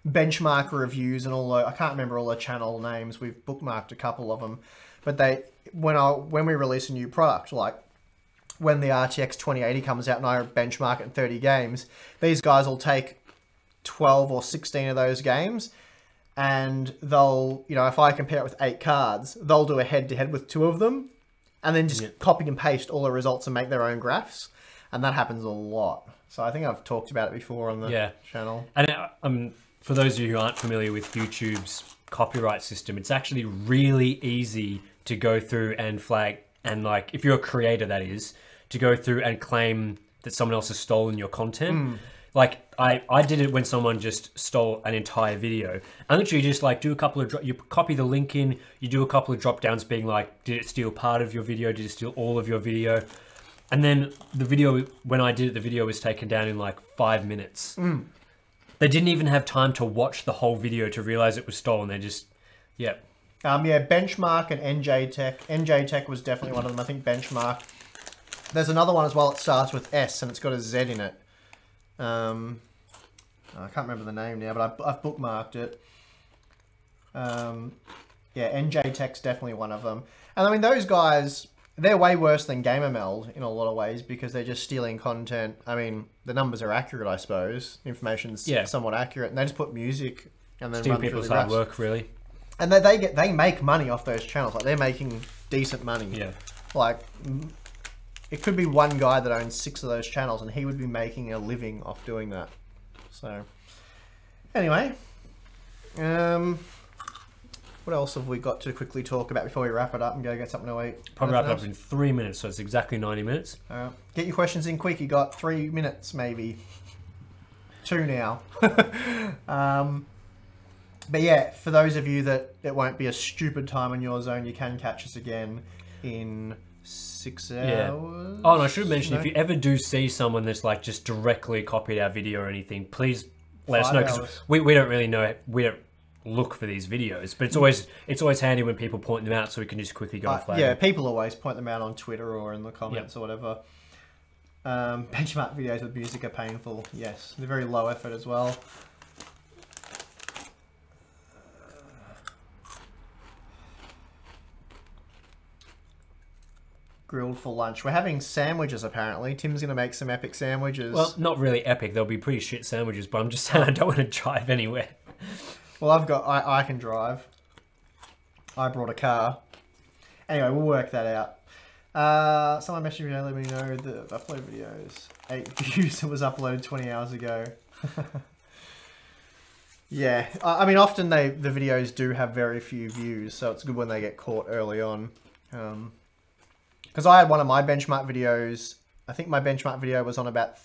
benchmark reviews and all the... I can't remember all the channel names. We've bookmarked a couple of them. But when we release a new product, like when the RTX 2080 comes out and I benchmark it in 30 games, these guys will take 12 or 16 of those games and they'll, you know, if I compare it with 8 cards, they'll do a head-to-head with 2 of them and then just copy and paste all the results and make their own graphs. And that happens a lot. So I think I've talked about it before on the channel. And for those of you who aren't familiar with YouTube's copyright system, it's actually really easy to go through and flag, and like, if you're a creator, that is, to go through and claim that someone else has stolen your content. Like, I did it when someone just stole an entire video. And literally just like do a couple of, you copy the link in, you do a couple of drop downs being like, did it steal part of your video? Did it steal all of your video? And then the video, when I did it, the video was taken down in like 5 minutes. They didn't even have time to watch the whole video to realize it was stolen. They just, Benchmark and NJ Tech. NJ Tech was definitely one of them. I think Benchmark. There's another one as well. It starts with S and it's got a Z in it. I can't remember the name now, but I've bookmarked it. NJ Tech's definitely one of them. And I mean, those guys, they're way worse than GamerMeld in a lot of ways because they're just stealing content. I mean, the numbers are accurate, I suppose. Information's somewhat accurate, and they just put music and then steal people's hard work, really. And they make money off those channels. Like, they're making decent money. Yeah. Like, it could be one guy that owns 6 of those channels, and he would be making a living off doing that. So, anyway, what else have we got to quickly talk about before we wrap it up and go get something to eat? Probably wrap it up in 3 minutes, so it's exactly 90 minutes. Get your questions in quick. You got 3 minutes, maybe 2 now. But yeah, for those of you that it won't be a stupid time in your zone, you can catch us again in 6 hours. Yeah. Oh, and I should mention, if you ever do see someone that's like just directly copied our video or anything, please let us 5 know, because hours. we don't really know. We don't look for these videos, but it's always handy when people point them out, so we can just quickly go and flag Yeah, them. people always point them out on Twitter or in the comments or whatever. Benchmark videos with music are painful. Yes, they're very low effort as well. Grilled for lunch. We're having sandwiches apparently. Tim's going to make some epic sandwiches. Well, not really epic. They'll be pretty shit sandwiches, but I'm just saying I don't want to drive anywhere. Well, I can drive. I brought a car. Anyway, we'll work that out. Someone messaged me, let me know the upload videos. 8 views. It was uploaded 20 hours ago. Yeah, I mean, often the videos do have very few views, so it's good when they get caught early on. Because I had one of my benchmark videos, I think my benchmark video was on about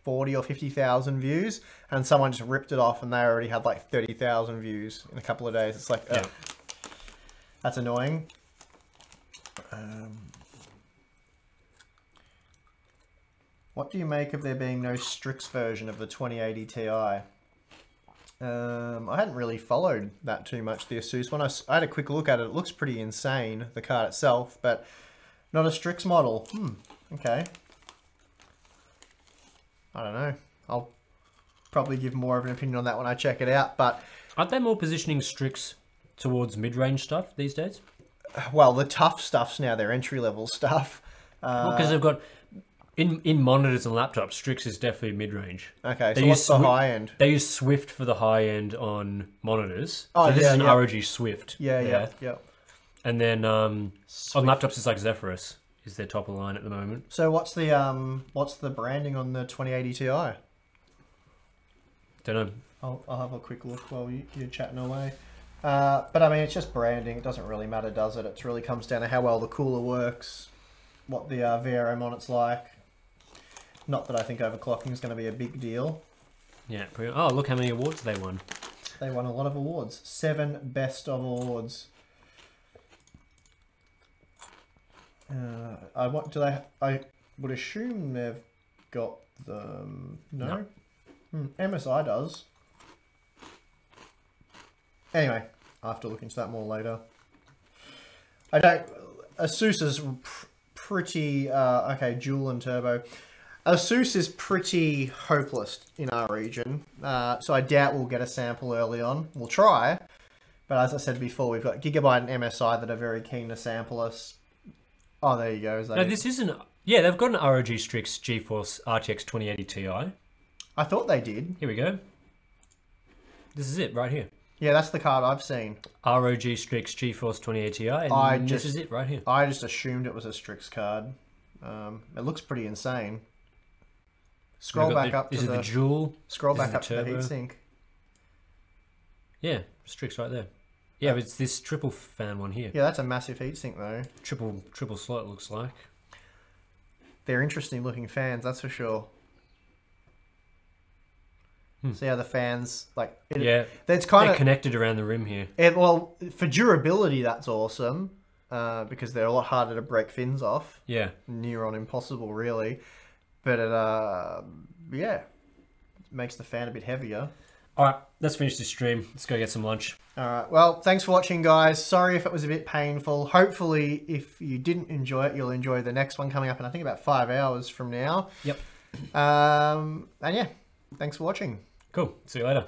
40 or 50,000 views, and someone just ripped it off and they already had like 30,000 views in a couple of days. It's like, ugh. That's annoying. What do you make of there being no Strix version of the 2080 Ti? I hadn't really followed that too much, the Asus one. I had a quick look at it. It looks pretty insane, the card itself, but not a Strix model. Okay. I don't know. I'll probably give more of an opinion on that when I check it out, but... Aren't they more positioning Strix towards mid-range stuff these days? Well, the tough stuff's now their entry-level stuff. Because they've got... In monitors and laptops, Strix is definitely mid-range. Okay, They so what's use the high end? They use Swift for the high end on monitors. Oh, so this yeah, is an yeah. ROG Swift. Yeah. And then on laptops, it's like Zephyrus is their top of the line at the moment. So what's the branding on the 2080 Ti? Don't know. I'll have a quick look while you're chatting away. But I mean, it's just branding. It doesn't really matter, does it? It really comes down to how well the cooler works, what the VRM on it's like. Not that I think overclocking is going to be a big deal. Yeah. Oh, look how many awards they won. They won a lot of awards. 7 best of awards. I would assume they've got them. No. MSI does. Anyway, I'll have to look into that more later. Asus is pretty okay. Dual and turbo. Asus is pretty hopeless in our region, so I doubt we'll get a sample early on. We'll try, but as I said before, we've got Gigabyte and MSI that are very keen to sample us. Oh, there you go. No, this isn't... Yeah, they've got an ROG Strix GeForce RTX 2080 Ti. I thought they did. Here we go. This is it right here. Yeah, that's the card I've seen. ROG Strix GeForce 2080 Ti, and this is it right here. I just assumed it was a Strix card. It looks pretty insane. Scroll back up to the dual. Scroll This back is up to the turbo. heatsink. Yeah, Strix right there. Yeah, but it's this triple fan one here. Yeah, that's a massive heatsink though. Triple slot looks like. They're interesting looking fans, that's for sure. See how the fans like? Yeah, it's kind they're of connected around the rim here. well for durability. That's awesome because they're a lot harder to break fins off. Yeah, Near on impossible, really. But it yeah, it makes the fan a bit heavier. All right, let's finish this stream. Let's go get some lunch. All right. Well, thanks for watching, guys. Sorry if it was a bit painful. Hopefully, if you didn't enjoy it, you'll enjoy the next one coming up in, I think, about 5 hours from now. Yep. And yeah, thanks for watching. Cool. See you later.